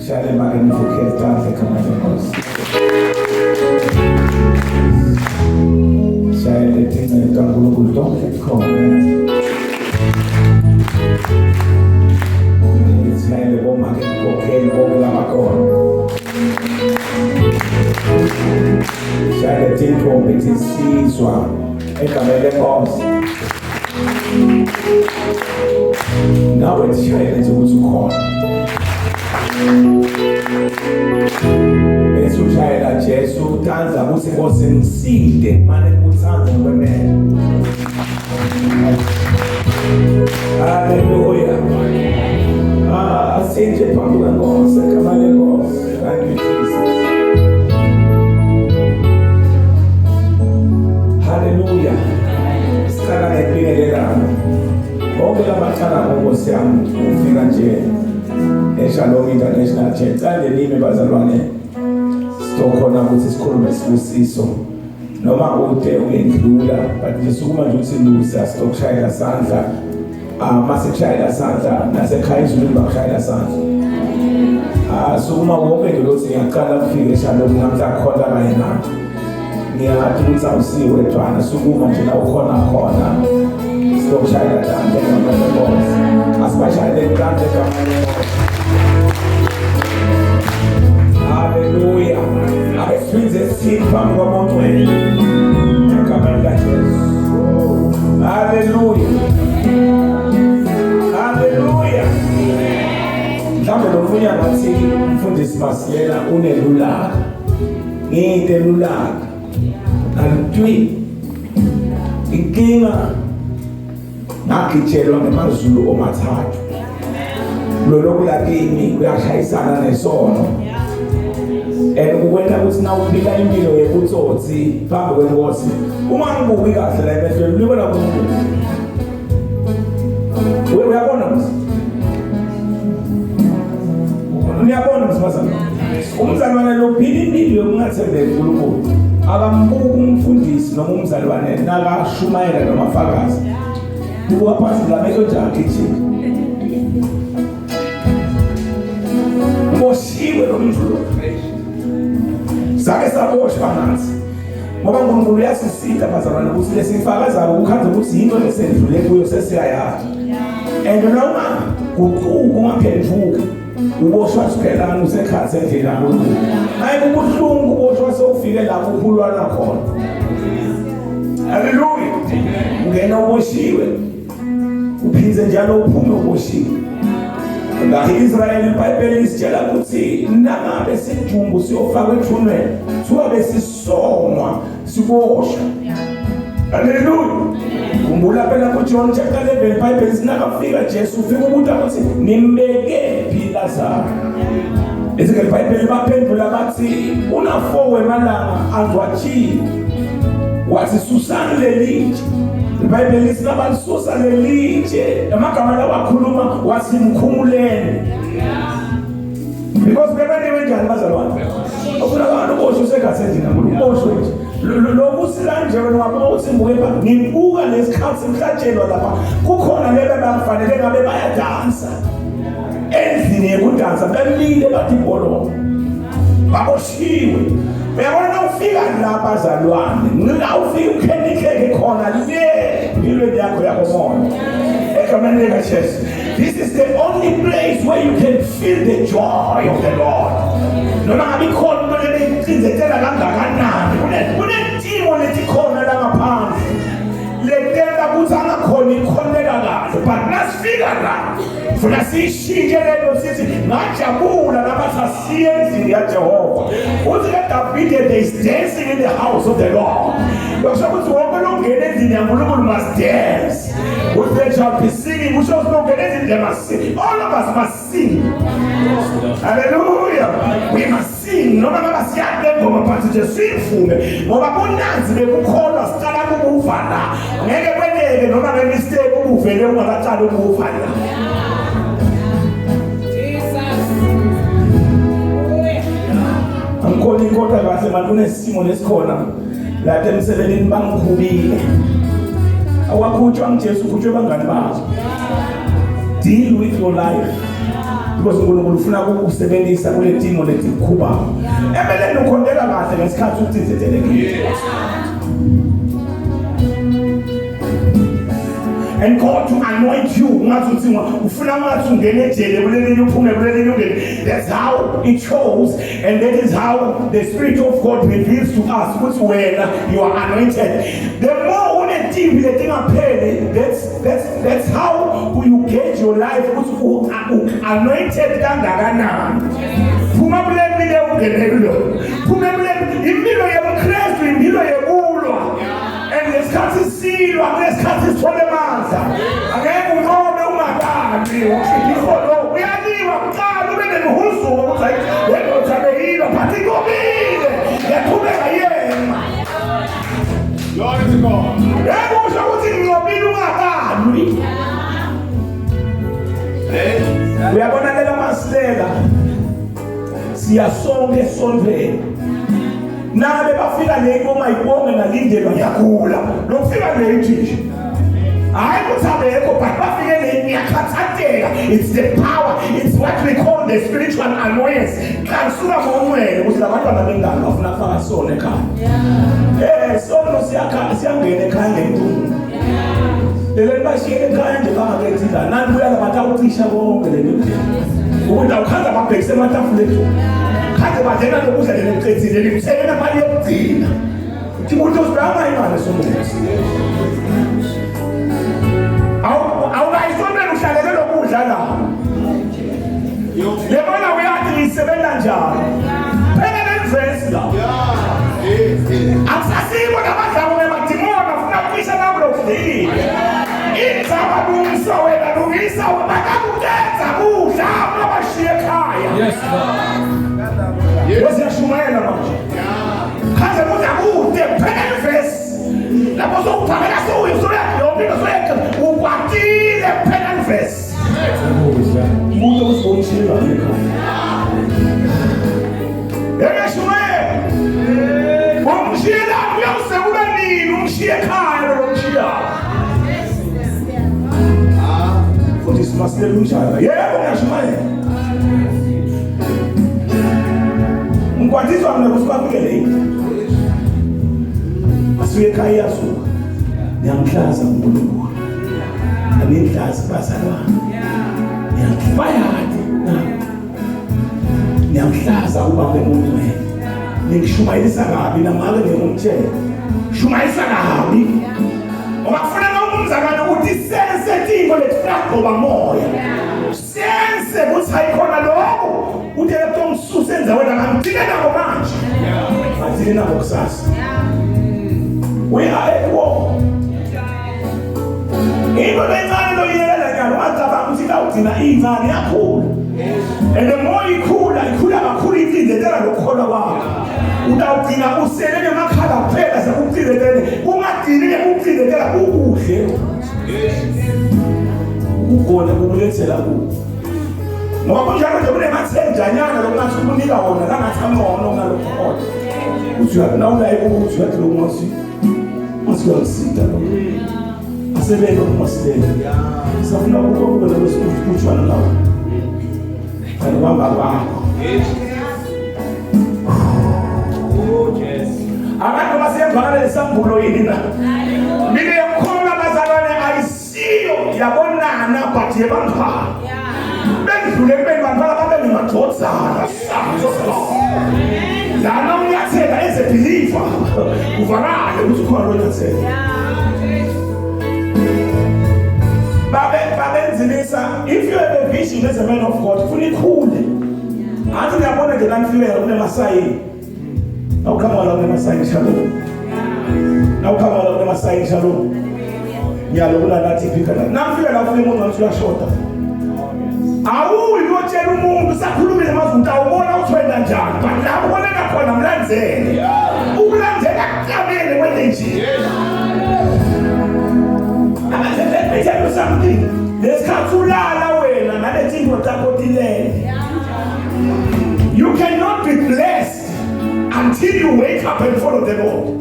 Shale magani fukeli tanze kama Enkhosini. Shale tingwe kankulunkulu tonke khona. Shale bomake fukeli bonke lamakhona. Shale tintombi tisizwa egameni leNkhosini. Nawe tishayele ukuthi ukhona. Bese ushayela Jesu utanza ukuthi Nkosi ngisinde manje uthanza ngokwemele. Hallelujah. Asinje phambi kweNkosi egama leNkosi. Thank you Jesus. Hallelujah. Sikhala ngempilelelano. Bonke labathanda ngoNkosi yami ufika nje eShalom International Church. Kanje nimi bazalwane sizokhona ukuthi sikhulume sibusiso noma ude uyendlula but nje sukuma nje ukuthi lusa sitokushayela sandla mase kushayela sandla nasekhaya izulu bakushayela sandla sukuma wonke nje lothi ngiyaqala ukufika eShalom namhla khona kayena ngiyathi ukuthi awusiwe edwana sukuma nje la ukhona khona sitokushayela sandla ngamabosi asibashayele kanje kamanye. Hallelujah. Abesizwe siphambi komuntu wena. Egameni likaJesu. Hallelujah. Hallelujah. Mhlawumbe lo munye ngathi umfundisi Masilela unelulaka. Nginte elulaka. Nalutwi. Inkinga ngagitshelwa ngemazulu omathathu. Lolo kulakini kuyashayisana nesono. Ukwenda ukuthi na uphila impilo yebutsotsi phambi kweNkosi uma ngibuki kahle la emehlweni ulibona kumuntu uyabona mse uyabona msifazana umzalwane lo phila impilo yokungathembeki kuNkulunkulu akambuki umfundisi noma umzalwane nakashumayela noma afakazi kuba phansi la mehlo jakhe nje moshiwe lo muntu lo sake saboshwa nathi ngoba uNkulunkulu uyasisika bazalwane ukuthi lesifakazayo ukhanze ukuthi into lesendlule kuyo sesiyayazi and noma kuquka ungaphenduka uboshwa siphelana usekhathi endlela kaNkulunkulu hayi kubuhlungu uboshwa sewufike lapho uphulwana khona. Hallelujah. Ungena uboshiwe uphinze njalo uphume uboshiwe. Israel iBhayibheli isitshela ukuthi nangabe sijumbu siyofaka ethunweni siwabe sisomwa siboshwa. Hallelujah. Kumbula phela kuJohn chapter 11 iBhayibheli sinakafika Jesu ufika ukuthi athi nimbeke phi Lazaro. Ezike iBhayibheli baphendula bathi una4 wemalanga azwathi wathi susani lelitshe. iBhayibheli sinabalisusa lelitshe amagama lawo akhuluma wasimkhumuleni because bebeni wenjani bazalwane ofuna abantu bosho sekhathezina ngokuboshwe nje lokusila nje wena wapha uthi mbuke ngibuka lesikhathi simhlatshelwa lapha kukhona lebe bakufanele ngabe bayadansa endlini yekudansa bemile bathi bolo baboshiwe. Uyabona ufika la bazalwane ngila ufika ukhenikeke khona le impilo yakho yakomoya egameni likaJesu. This is the only place where you can feel the joy of the Lord. Noma ngabe khona into leyicinzekela kangakanani kunetimo letikhona la ngaphandle letela ukuthi angakhona ikhoneka kahle but nasifika la funa sishintshe lento sithi ngajabula nabathi asiye endlini kaJehova uthi kaDavid there is dancing in the house of the Lord. Kusho ukuthi wonke longena endlini yaNkulunkulu must dance. Uthi they shall be singing. Kusho ukuthi longena endlini they must sing. All of us must sing. Hallelujah. We must sing. Noma ngabe siyade ngoma phansi nje siyifunge ngoba bonanzi bekukholwa siqala ukuva la ngeke kweneke noma ngemistake ubuvele ungakaqali ukuva la. Angikhona inkoda kahle manje kunesimo lesikhona la emsebenzini bangikhubile awakhutshwa ngiJesu ukhutshwe bangani bakho. Deal with your life. because uNkulunkulu ufuna ukusebenzisa kule timo letikhuba emeleni ukhondela kahle ngesikhathi ukuthi izethelekile. And God to anoint you. That's how it shows, and that is how the Spirit of God reveals to us which when you are anointed. The more that's how you get your life anointed. And lesikhathi silwa lesikhathi sithole amandla angeke unqobe ungakabi iholo uyaliwa kuqala ube nemhuzuko ukuthi yebo thabeyilo phathi ngobile yathubeka yena Lord is God yebo usho ukuthi ngobile ungakabi uyabona lela Masilela siyasonke esontweni nabe bafika le ngoma ibonge nalindelwa yakhula lokufika le nje hayi kuthabeko bafike le ngiyakhathateka. It's the power, it's what we call the spiritual annoyance. Kansuka ngomwele ukuthi labantwana bengani bafuna kufaka sona ekhaya sono siyangena ekhaya ngentungu lele bashiye ekhaya nje bangakethila nani buya labantu awucisha konke le nto ukuthi awukhanda babhekise ematafuleni kade badela lokudla leqedzile limthekela mali yokugcina ukuthi usibanga imali somnesi awungayisondela uhlalele lokudla la yebona uyathi ngisebenza njani phela le verse la akusasibo nabadlayo bemadimona ufuna ukwisha nabo lokudlile inzaba lungisa wena lungisa bakakukenza kudla abashiye ekhaya. Yes Lord yashumayela manje kaze kuza kude phela verse lapho sokuphakela soyisuya yonke soyeka ukwatile phela verse umuntu osibonishela ekhaya yashumayela umshila uyawusekula nini umshiye ekhaya lomshiya futhi Masilela unjalo yebo yashumayela Mkwatizwa mna kusibafike le asuye ekhaya yasuka niyamhlaza uNkulunkulu animhlaza bazalwane niyamfayade niyamhlaza ubaba emuntwini ningishumayelisa kabi namake ngomtshela shumayisa kabi ungafuna nomzalwane ukuthi sense tiko letfragoba moya sense ukuthi hayikhona lokho uthi lapho ngisusa enzaweni angithile nabo manje athile nabo kusasa we are at war into lencane loyela nyalo acabanga ukuthi awugcina ingane yakhula and the more ikhula kakhulu icindelela lokukholwa kwakho utawugcina uselele emakhala kuphela sekucindelela ungadini ukucindelela ukuhle ukugona kukulethela kuwo ngoba kunjalo nje kunemathenjanyana lokungathi ukunika wona langathi angcono ngalokho khona uthi nawulaye ukuthi wathi lo masiyasita lo asebele uMasilela safuna ukubona lesikuthwana lawo kana bamba kwakho abantu basembhakale lesambulo yini na mine yakhona bazalwane ayisiyo yabonana but yebangapha bendlule bengibantwana babe ngimadvodzana lana unyathela as a believer uvakale ukuthi ukhona lo nyathela babenzilisa if you have a vision as a man of God funa ikhule athi ngiyabona nje lanifika kunemasayini awukhamba la kunemasayini shalom awukhamba la kunemasayini shalom ngiyalokula nathi phika nafika la kufika umuntu wathi uyashota awuyi lotshela umuntu sakhulumile amazwi utawubona ukuthi wena njani but lapho boneka khona mlandzele ukulandzela kuqabele wena nje let me tell you something lesikhathi ulala wena nalezinto zakho dilele you cannot be blessed until you wake up and follow the Lord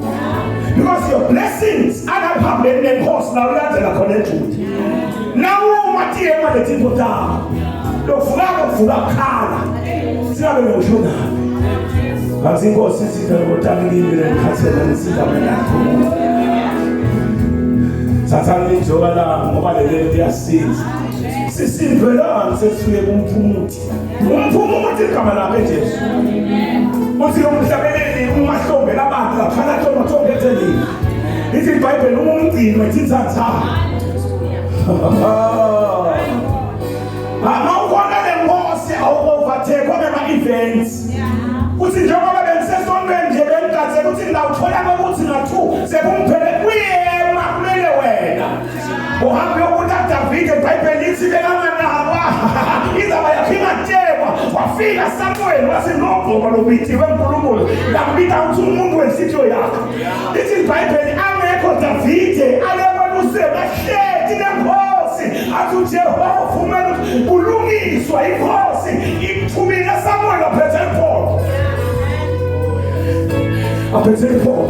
because your blessings are not happening in course now ulandzela khona ejuthi nawo umathiyema lezinto zakho lokuvuka kukhala singabe ngisho kanti inkosi ithi ngotamlile ngikhathela ngisigaba lakho sathana injoka la ngoba lelo liyasiza sisindwelanga sesifike kumphumuthi igama lakhe Jesu uthi umhlabeleli umahlombe labantu laphana thonga ethelini ithi iBhayibheli umgcini wethinzatha awukona lenkosi awukovathe kwama events uthi njengoba bengisesontweni nje bengigaze ukuthi ngawuthola ukuthi nga2 sekumphele kuyema kumele wena uhambe yokuthi David iBhayibheli lithi bekanganaba izaba yakhingathekwa wafika Samuel wasenogqoka lobithiwe enkulunkulu lambita ukuthi umuntu wesitho yakhe lithi iBhayibheli angekho David alekwanuse bahleti lenkosi athi uJehova ufumela kulungiswa inkosi ikuthumile Samuel ophethe Paul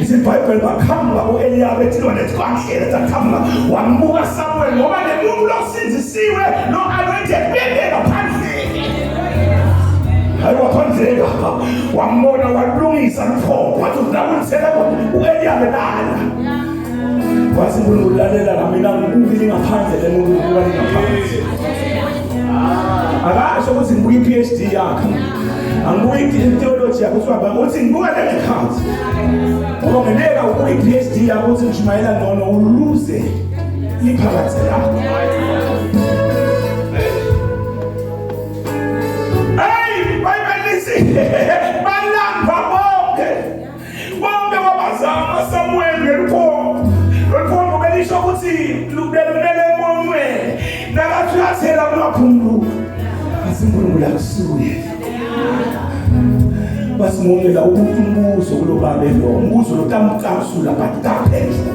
ithi iBhayibheli bakhamba uEliyabe ethi nesikhahle takhamba wambuka Samuel ngoba lemuntu losinzisiwe no anointed bebeka phandle ayewaphandleka wambona walungisa Paul wathi ndawunisela uEliyabe lana wathi ngulalela kamina ngikubili ngaphandle lemuntu ukubali ngaphandle akasho ukuthi ngibuye iPhD yakhe angibuye itheology yakhe usaba uthi ngibuka ngekhansi ukungeneka ukubuye iPhD yakhe uthi ngishumayela ngcono uluze iphakathi lakho Bible balamba bonke wabazama Samuel ngeliphondo belisho ukuthi lubelumele emonwe nakathi yathela kumaphumulu asinkulunkulu akusuye basimongela ukuthi umbuzo kulobabe lo umbuzo lo tamcasula bataphela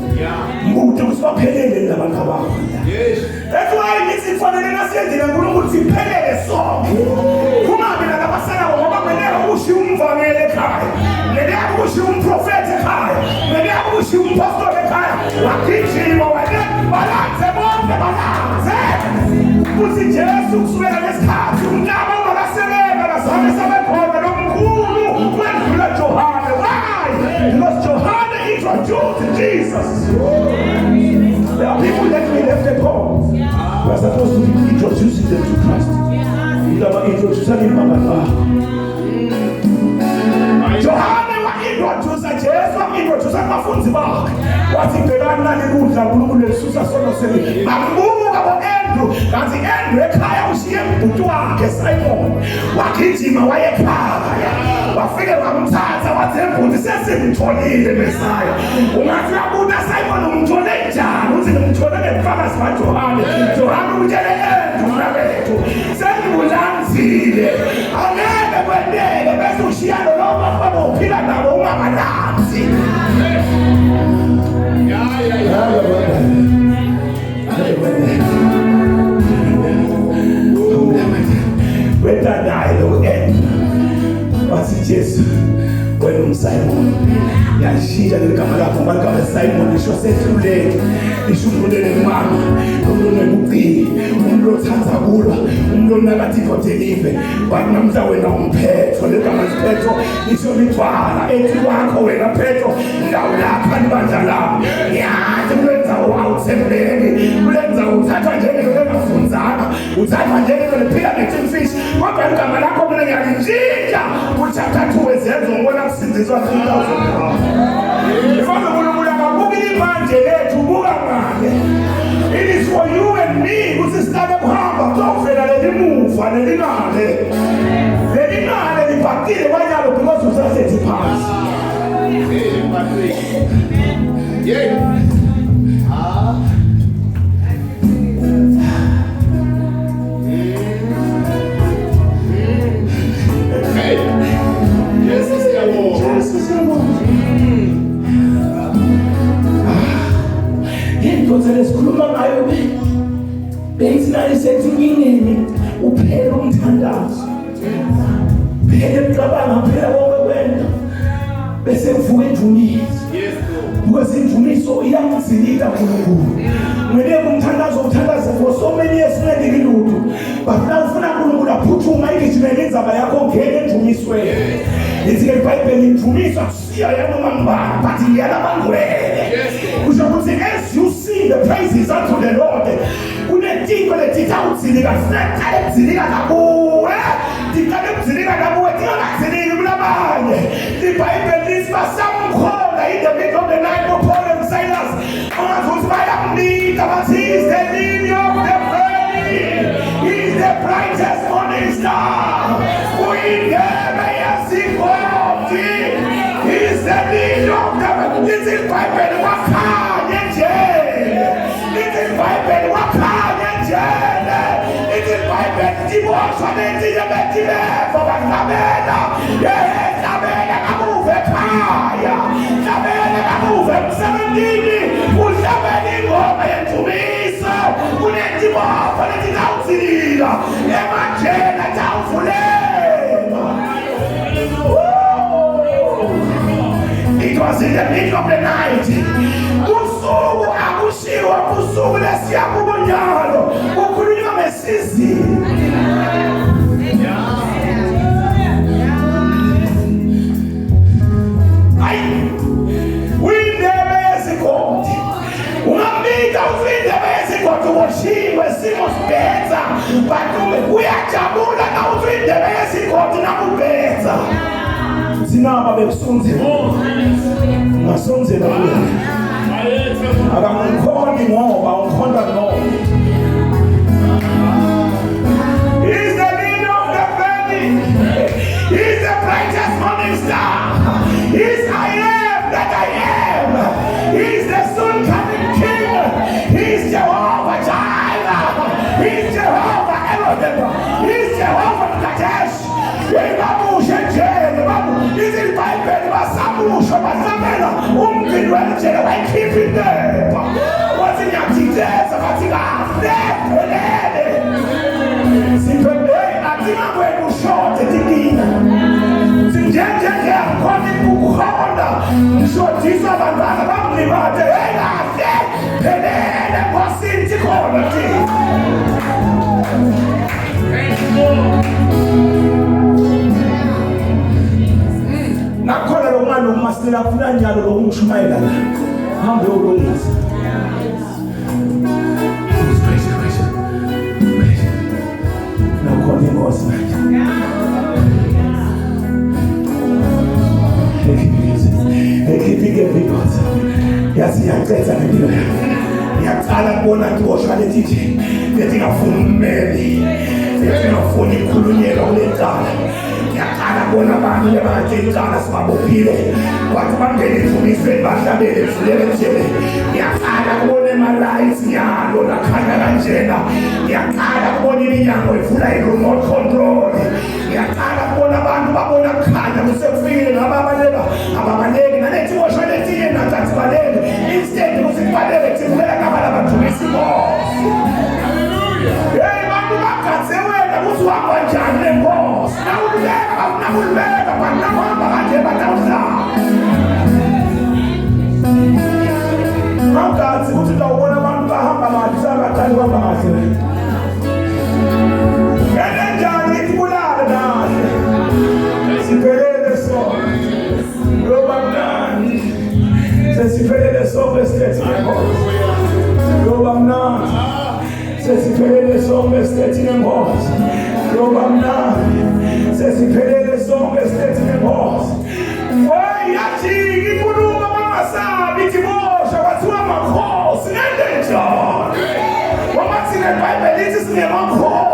mbude usiphelele labantu abakho that's why ngithi kufanele nasiyendele uNkulunkulu siphelele sonke kungabi nabasala ngoba kumele ushiye umvangeli ekhaya kumele ushiye umprofeti ekhaya kumele ushiye umpostoli ekhaya wagijima wena balanze bonke balanze uthi Jesu kusukela ngesikhathi umntaba ongakasebenza lazame sabekhona nomkhulu kwendlula Johane why because Johane introduced Jesus. There are people that we left at home. We are supposed to be introducing them to Christ. We are introducing him Johane wa introduce Jesu wa introduce abafundi bakhe wathi bhekana nekudla uNkulunkulu lesusa sono seli bambuka boEndrew kanti Andrew ekhaya ushiye umbhuti wakhe Simon wagijima wayekhaya wafike wamthatha wathi umbhuti sesimtholile Mesaya ungathi yabuda Simon umthole njani uthi ngimthole ngefakazi kaJohane utshele Andrew mnabethu sengibulanzile angeke kwendele bese ushiya lo baba uphila nabo ungabalanzi whether die or end but Jesu wena umSimon yashintsha legama lakho ngakho Simon lisho sethuleke lishumulele mama umuntu onebuqili umuntu othatha kulwa umuntu onakathi kodelive but namhla wena umphetho legama siphetho lisho lithwala ethi wakho wena phetho ndawo lapha libandla lami yazi kulenza awuthembeki kulenza uthathwa njengento engafunzanga uthathwa njengento lephila ngefish kodwa igama lakho mina ngiyalishintsha uchapter 2 wezenzo ngibona kusindiswa 3000 ifana uNkulunkulu akabukile manje lethu buka manje it is for you and me ukuthi siqale kuhamba kuzovela lelimuva lelinale libhakile kwanyalo because usasethi phansi Sikhuluma ngayo benzina isethi uphela umthandazo phela emcabanga phela konke kwena bese kuvuka indumisi because indumiso iyamzilika uNkulunkulu ngeke umthandazo uthandaze for so many years ngeke lutho but now ufuna uNkulunkulu aphuthuma igijimele indzaba yakho ngene endumisweni. Ithi iBhayibheli indumisa kusiya yanoma ngubani but yalabangcwele. Kusho ukuthi as you sing the praises unto the Lord, kunetinto letitawudzilika sinaqale kudzilika nakuwe. Tiqale kudzilika nakuwe tingakadziliki kulabanye. iBhayibheli lithi basamkhona in the middle of the night for Paul and Silas. Angazuthi bayamnika but he is the lily of the valley. He is the brightest morning star. Uyindebe yesikoti. He is the lily of the valley. Lithi iBhayibheli wakhanya njene. Lithi iBhayibheli wakhanya njene. Lithi iBhayibheli tiboshwa netinye betilefo baklamela. Hlabela kamuve ekhaya. Hlabela kamuve emsebenzini. Uhlabela ingoma yendumiso. Kunetibopho letitawudzilika. Emandla tawuvuleka. It was in the middle of the night. Usuku akushiwa kusuku lesiya kubunyalo. Ukhulunywa ngesizi. Uyindebe yesikoti. Ungambika uyindebe yesikoti woshiwe simo sibetha. But uyajabula na uyindebe yesikoti nakubetha. Sinaba bekusonzela. Ngasonzela kuwe. Akamkhoni ngoba unkhonda ngoba. He's the leader of the valley. He's the brightest morning star. He's I am that I am. He's the soon coming king. He's Jehovah Jireh. He's Jehovah Elohim. He's Jehovah Kadesh. Ithi iBhayibheli basamusha basamela umndeni wenjela bayikhipha indeba. Wathi ngiyakudideza bathi kahle phelele. Siphelele athina kwenu short etikina. Sinjenje akhona ukukhona. Ngishodisa abantwana bamlibade kahle phelele ngosini khona thina. Nakhona lo mwana uMasilela afuna njalo lo umshumayela la. Hambe uyolungisa. Nakhona inkosi manje. Ekhipike bikhoza. Yazi yaqedza ngempilo yakho. Ngiyaqala kubona ngiboshwa letithi lethi ngafuna ummeli. Lethi ngafuna ikhulunyelo kulecala. Ngiyaqala kubona abantu lebathekala sibabophile. Wathi bangene emfunisweni bahlabele evulele njele. Ngiyaqala kubona ama-lights nyalo lakhanya kanjena. Ngiyaqala kubona iminyango ivula i-remote control. Ngiyaqala kubona abantu babona kukhanya kusefikile ngababaleka ababaleki nalethi boshwe letinye nathathi balele. Instead ukuthi kubalele thivuleka ngabala bathumisa inkosi. Hey bantu bagatse wena ukuthi uhamba njani lenkosi. Nawululeka bakunamululeka banamahamba kanje batawudlala. Mawugatsi ukuthi utawubona abantu bahamba kahle sangathandi kuhamba kahle. Njani ikubulala nahle. Siphelele sonke. Loba mnandi. Sesiphelele sonke esithethe ngenkosi. Loba mnandi. Sesiphelele sonke esithethe ngenkosi. Loba mnandi. Sesiphelele sonke esithethe ngenkosi. Oy yathi inkulumo bangasabi ithi bosha kwathiwa amakhosi nendenjani. Wamathi neBhayibheli lithi sinemakhosi.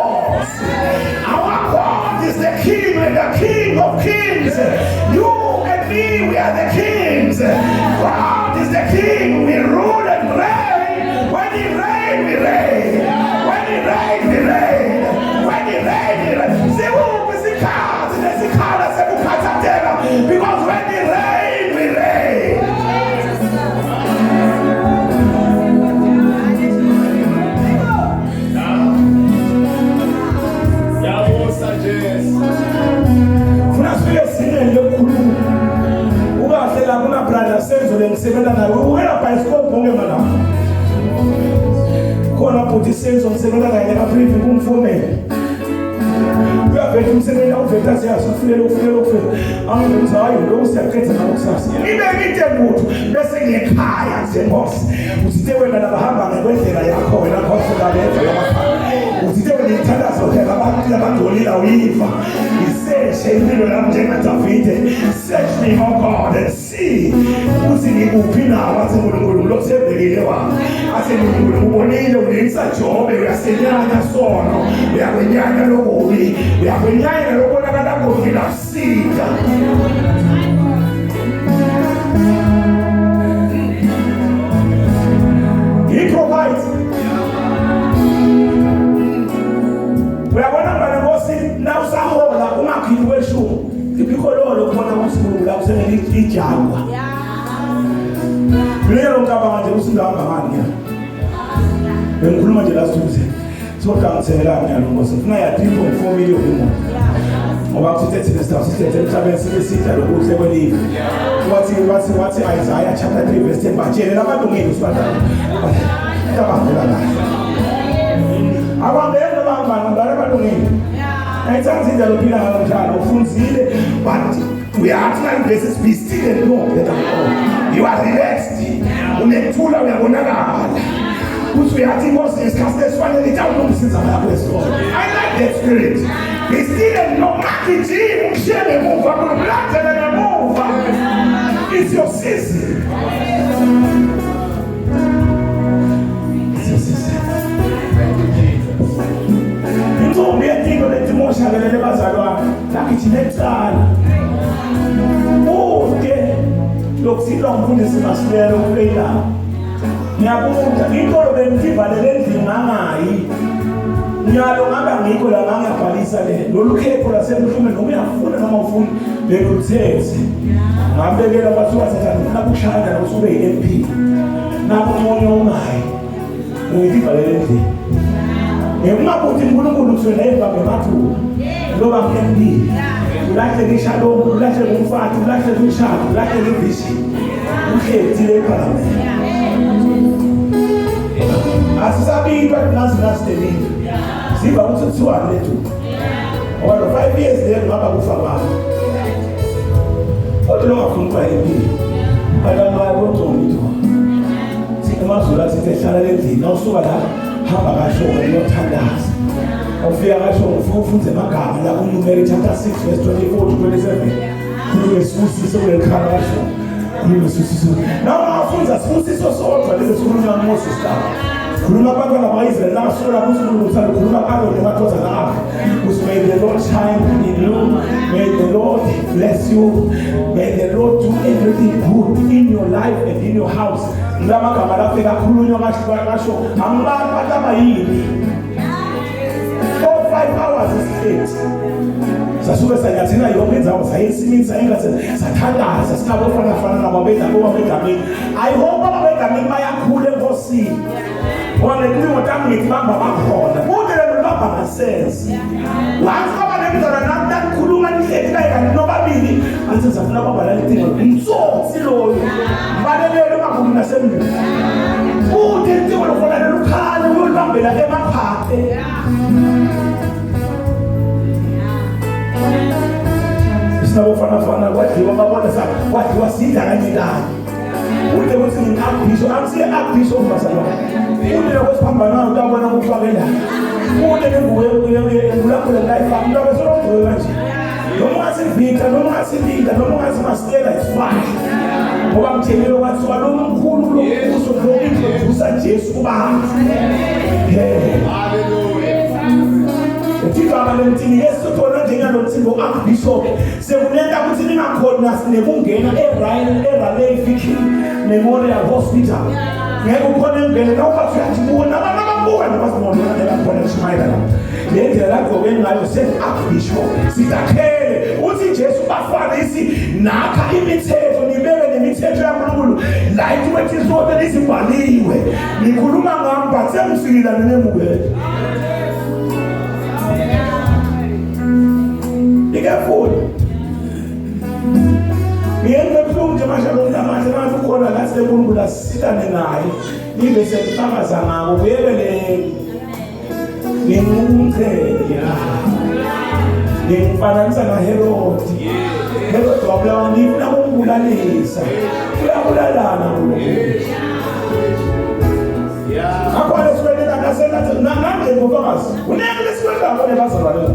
Our God is the King and the King of Kings. You and me, we are the kings. God is the King. We rule and reign. When He reigns, we reign. When He reigns, we reign. When He reigns, we reign. See who is the card? The card that's because when He reigns, we reign. Ngisebenza nawe uwena bioscope onke manje khona futhi senzo ngisebenza naye lapha private kumfumele uyaveta umsebenzi awuveta siyazi ufunele angibenza hayi lo siyaqedza nakusasa ibe ngite muntu bese ngekhaya njengosi usithe wena labahamba ngekwendlela yakho wena Nkosi kaletha yabafana usithe wena ithandazo phela abantu abangolila uyiva iseshe impilo yami njengaDavide search me oh God and see ukuthi ngikuphi nawe athi uNkulunkulu lo sebekile wami athi uNkulunkulu ubonile unenza Jobe uyasenyanya sono uyakwenyanya lokubi uyakwenyanya lokubonakala kubi lasika He provides. Uyabona ngale Nkosi na usahola ungakhiphi weshumi ikhololo kubona uSikhulu la kusenele ijangwa Lero ngicabanga nje usingahamba ngani ya Bengikhuluma nje last Tuesday soda ngithelelana yalo Nkosi ufuna ya 3.4 million umuntu ngoba kuthi thina sithathe emhlabeni sibesida lokuhle kwelifa wathi Isaiah chapter 3 verse 10 batshele labantu ngeke sibadala tabangela kahle abangena bangana ngalabantu ngeke ayitsanzi indlela ophila ngayo njalo ufunzile but uyathi like verses be still and know that you are relaxed unethula uyabonakala uthi uyathi Nkosi isikhathi esifanele itawulungisiza lapho esona I like that spirit be still and know magijima ushele emuva kulandela ngemuva it's your season intombi yedingo letimoshalelele bazalwane nakijimecala ude lokusilwa umfundisi Masilela ukufeyila ngiyabuza inkolo bengivalele endlini ngangayi nyalo ngaba ngikho la ngangiyabhalisa le lolu khepo lasemhlumeni noma uyafuna noma ufuna beluthethe ngabekela bathu basethatha nakushaya usube iMP nakumonye ungayi ngivalele endlini Ungabuthi uNkulunkulu uthwele ebambe emathuba loba ngeMP ulahle ishalom ulahle umfati ulahle umshado ulahle ivision ukhethile eParliament asisabika nasideni siba ukuthi kuthiwa lethu or 5 years there ngaba kufa kwami kodwa ngafuna kwa MP abantwana bontombi sikamazula sihlala endlini nawusuka la hamba kasho ngiyothandaza awufika kasho ufunze amagama la kuNumeri chapter 6 verse 24 to 27 kunesusiso lekhala kasho kunesusiso nawo afunza sifusiso sodwa lezi sikhuluma ngoMoses ta khuluma abantwana bakaIsrael nasola kuSuku uthanda khuluma kahle nemadodana akhe may the Lord shine in you may the Lord bless you may the Lord do everything good in your life and in your house ngamagama lapho kakhulunywa kasho ambantu atabayini 4-5 hours straight sasuke sanyathina yonke indzawo sayisimini sayingathi sathandaza sinabofana nababedla bobabegameni I hope ababegameni bayakhula eNkosini ngoba ngekho tami ngibamba bakhona kude lebamba ngasense once aba nemntwana nakukhuluma nihleki kayekani nobabili athi safuna babala litingo umtsotsi loyo balelele ungavumi nasemndeni kude litingo lofona lelukhali uyolibambela emaphate sinabofana kwadliwa babona kwadliwa sidla kanye kanye ude ukuthi ngin-abhisho angisiye-abhisho umazalwane ude lokwesiphambanayo utabona ukufakela ude engulakhule ngayifaka umntu abesolomvuke kanje noma ungasivita noma ungasilida noma ungasiMasilela is fine ngoba ngithelile kwathiwa lo mkhulu lokubuso lokuintrodusa Jesu kubantu Tifama lemtini Yesu tona njengalo mtsimbo archbishop sekunenda ukuthi ningakhona sinekungena eRaleigh Vicky Memorial Hospital ngeke ukhona engene nawubathi uyajibona abanababuka nabasibona nelakhona eShimayela lendlela lakho bengayo archbishop sidakhele uthi Jesu bafarisi nakha imithetho nibeke nemithetho yaNkulunkulu la ithi zonke lizibhaliwe nikhuluma ngami but semfikile nemubele Careful. Ngiyenze buhlungu nje manje namanje manje ukhona la senkulunkulu asitane naye ibe sekufakaza ngako kuyekele ngimumkhele Ngifananisa na Herodi. Herodi wabulawa nifuna kumbulalisa. Uyabulalana ulo. Akwale sikwendela ngasengathi namanje ngofakazi. Uneke lesikwendela khona bazalwane.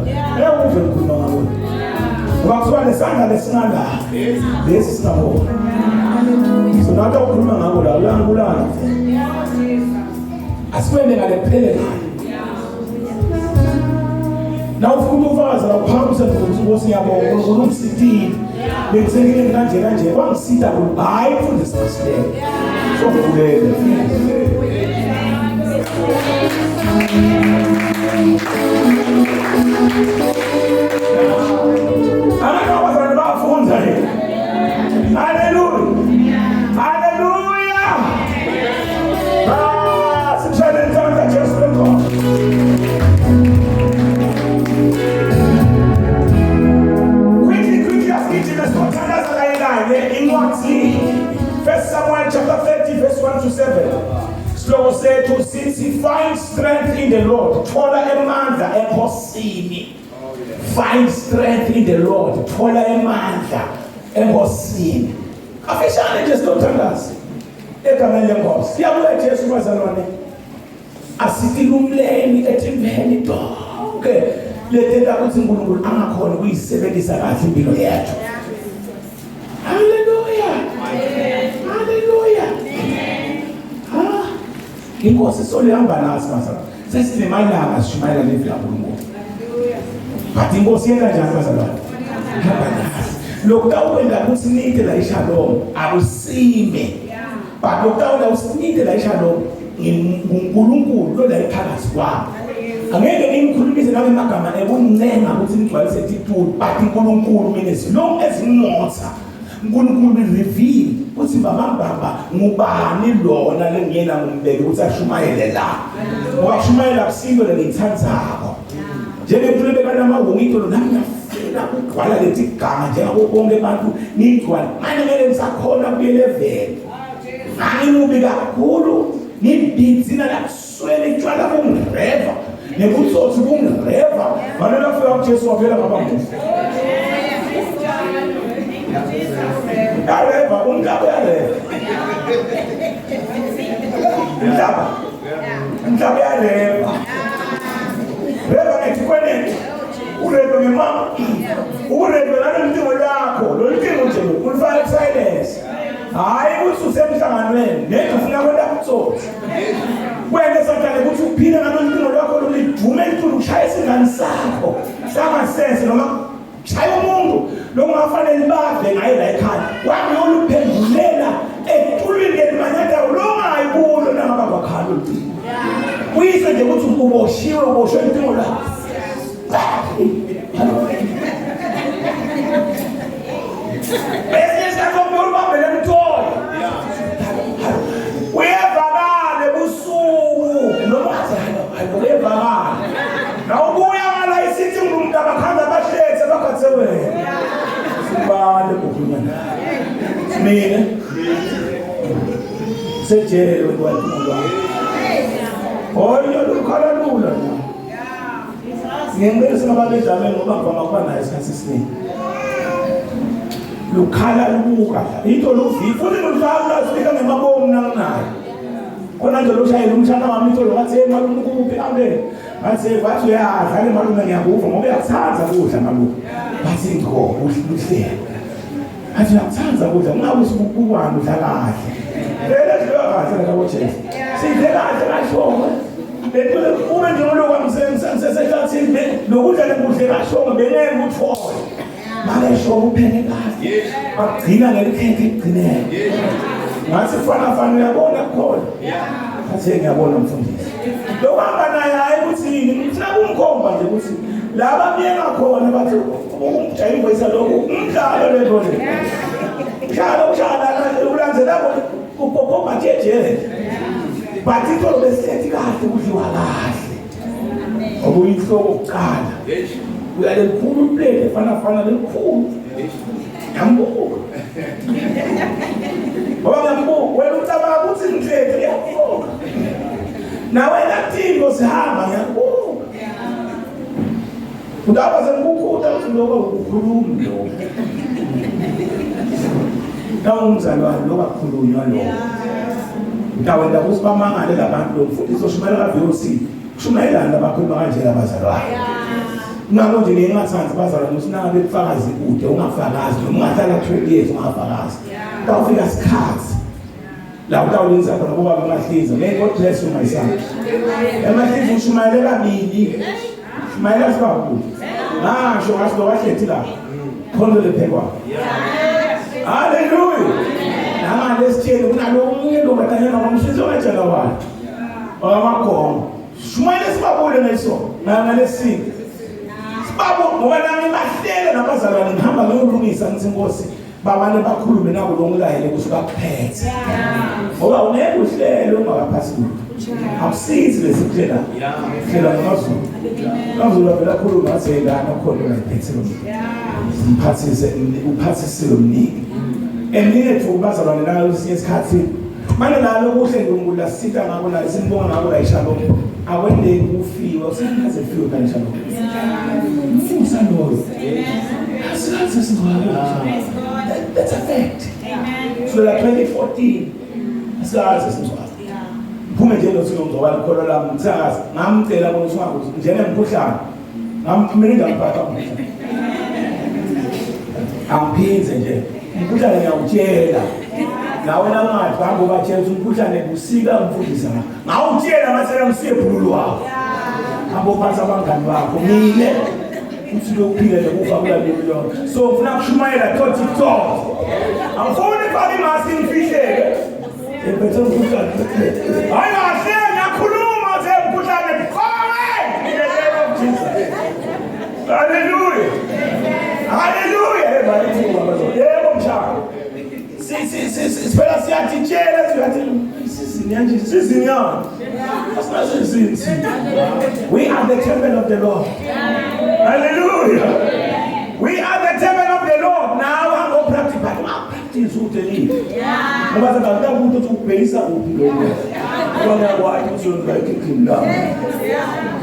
Uve ukukhuluma ngabo. Ngoba kusuka lesandla lesingala. Lesi singabo. So nathi ukukhuluma ngabo la uyangibulala. Asikwende ngale phele ngale. Na ufuna ukufakaza la uphamisa ukuthi Nkosi yabonga unomsitile. Bekusekile kanje wangisita lo hayi mfundisi Masilela. So kulela. Abantwana bafunda yena. Hallelujah. Hallelujah. Sishayele intanda Jesu lenkomo. Quickly let's go. Tandaza la ilaha incwadi. 1 Samuel chapter 30 verse 1 to 7. Slow say to since he finds strength in the Lord. Tfola Emandla Enkhosini. Find strength in the Lord. Tfola Emandla Enkhosini. Afishane Jesu lothandaza. Egameni lenkosi. Siyabuya Jesu bazalwane. Asitilumleni ethembeni donke. Letenda ukuthi uNkulunkulu angakhona ukuyisebenzisa kahle impilo yethu. Hallelujah. Hallelujah. Inkosi solihamba nasi bazalwane. Sesinemalanga sishumayela levila uNkulunkulu. But inkosi yenza njani bazalwane? Hamba nasi. Lokutawukwenda ukuthi nide la ishalom akusime. But lokutawukwenda ukuthi nide la ishalom nguNkulunkulu lo la iphakathi kwami. Angeke ngimkhulumise nawe amagama ebuncenga ukuthi ngigcwalise titulu but uNkulunkulu mina silong ezinotha uNkulunkulu reveal ukuthi babamba ngubani lona lengiyena ngombeke ukuthi ashumayele la ngoba ashumayela kusinto lengithandzako njengempilo kanamawungito nami ngiyafuna ukugcwala leti gama njengabo bonke abantu ngigcwala manje ngeke ngisakhona kuye level angimubi kakhulu ngibizina la kuswele itshwala kungireva nekutsotsi kungireva balela kufika kuJesu wavela ngabantu yareva umhlaba yareva umhlaba yareva reva ngetikweneni ureve ngemama ureve nalemtingo lakho loltingo nje ulifaka silence hayi ukuthi usemhlanganweni nje ufuna kwenda kutsotsi wena sathane ukuthi uphile ngaloltingo lakho lolidume entulu ushaya isingane sakho sangasense noma chaya umuntu longafanele bave ngaye la ekhaya wami oluphendulela etulwini lemanyathelo longayibulo nangaba bakhala ultingo uyise nje ukuthi uboshiwe uboshwe intimo lakho Mina sejele kwaThula oyo lokhala lula ngempela singababedlame ngoba ngoma kuba nayo isikhathi esiningi lokhala lubuka into lovivi futhi nodlala sifika ngemabomu nakunayo khona nje loshayela umshana wami into lokathe malume kuphi ambe bathi uyadlala malume ngiyakuva ngoba uyakuthanda kudla malume bathi ngo uhlele athi uyakuthanda kudla ngabe usukubani udla kahle lele sidla kahle la koJesu sidle kahle kashonga lento uma nje ngokwamsesehlathini lokudla lekudle kashonga bengeke uthole manje shonga uphene kahle agcina ngelikhethe igcineke ngathi fana uyabona khona athi ngiyabona mfundisi lokuhamba naye hayi ukuthi ngifuna kumkhomba nje ukuthi laba biyeka khona bathi umjayivo isalokhu umdlalo lento le njalo ulandzela kupopopa jeje bathi into besithi kahle kudliwa kahle obuyinhloko ukuqala uyalelikhulu plate fana lelikhulu yambuka ngoba ngiyambuka wena ucabanga ukuthi ngithethe yabuka nawe natingo sihamba yabuka Udaba sengikukhutha uzoba ukukhuluma lo. Umzalwane lo kakhulunywa lo. Utawenda kusibamangale labantu lo mfundisi oshumayela kaVOC. Kushumayelana abakhuluma kanje labazalwane. Ngakho nje ngingathanzi bazalwane usinabe bekufakazi kude ungafakazi noma ungahlala 20 years ungafakazi. Tawufika isikhathi la utawulinza khona kuba bemahliza. May God bless you my son. Emahliza ushumayele kabili. Shumayela sibakhulu. Ngasho ngaso wakhethi la. Khondo lephekwa. Hallelujah. Nama lesitshele kunalo umuntu lobatanyana ngomhliziyo kanjalo wathi. Owamakhona. Shumayele sibabule ngeso. Ngalesini. Babo ngoba nami bahlele nabazalwane ngihamba ngiyolungisa ngithi Nkosi babane bakhulume nabo longilayele kusuka kuphethe ngoba ungeke uhlele ungakaphasi lutho akusizi lesikuhlela hlela ngazulu vela khuluma ngathi ngana khona ngiphethe lo uphathise umniki eminethu bazalwane la lesinye isikhathi manje nalo kuhle ngumula sita ngako la isinibonga ngako la ishalom akwende kufiwa usengaze fiwe kanjalo mfusa lo asilazi singwa that's a fact so la 2014 asilazi singwa kuphume nje lo silo ngizobala kholo la mthazi ngamcela bona usingako njene emkhuhlane ngamphumela ngaphatha umkhuhlane amphinze nje umkhuhlane ngiyawutshela nawe nangathi bango batshela umkhuhlane kusika umfundisa ngawutshela masela msiyebhulu wakho abophatha abangani bakho mine uthi lokuphila lokufa kulalo so ufuna kushumayela thothi thothi awufuni fani masi imfihleke ebethe umkhuhlane hayi kahle ngiyakhuluma nje umkhuhlane khona Jesus hallelujah hallelujah yebo mshaka Sifela siyatitshela siyathi sizinyana asinazinzi. We are the temple of the Lord. Hallelujah. We are the temple of the Lord. Now I'm going to practice, but I'm practice what they need. Ngoba sengakutaka ukuthi ukubhekisa kuphi lokho. Ngoba kwathi uzonza ikingdom.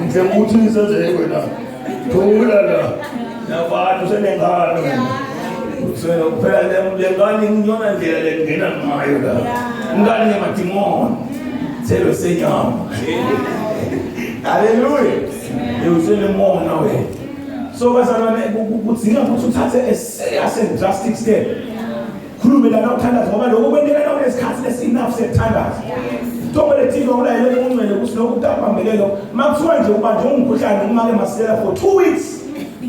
Ngizema ukuthi nisenze wena. Thula la. Nabantu senengalo. So phela lengane ngiyona ndlela lengena ngayo la ngane yamadimoni selo senyama hallelujah usele mona we so bazalwane kudzinga ukuthi uthathe a serious and drastic step khulume la nawuthandaza ngoba lokho kwendeka nawo lesikhathi lesinafu sethandaza Tobele thina olayele uncwele kusiloko utapambelelo makuthiwa nje ubanje umkhuhlane umake Masilela for 2 weeks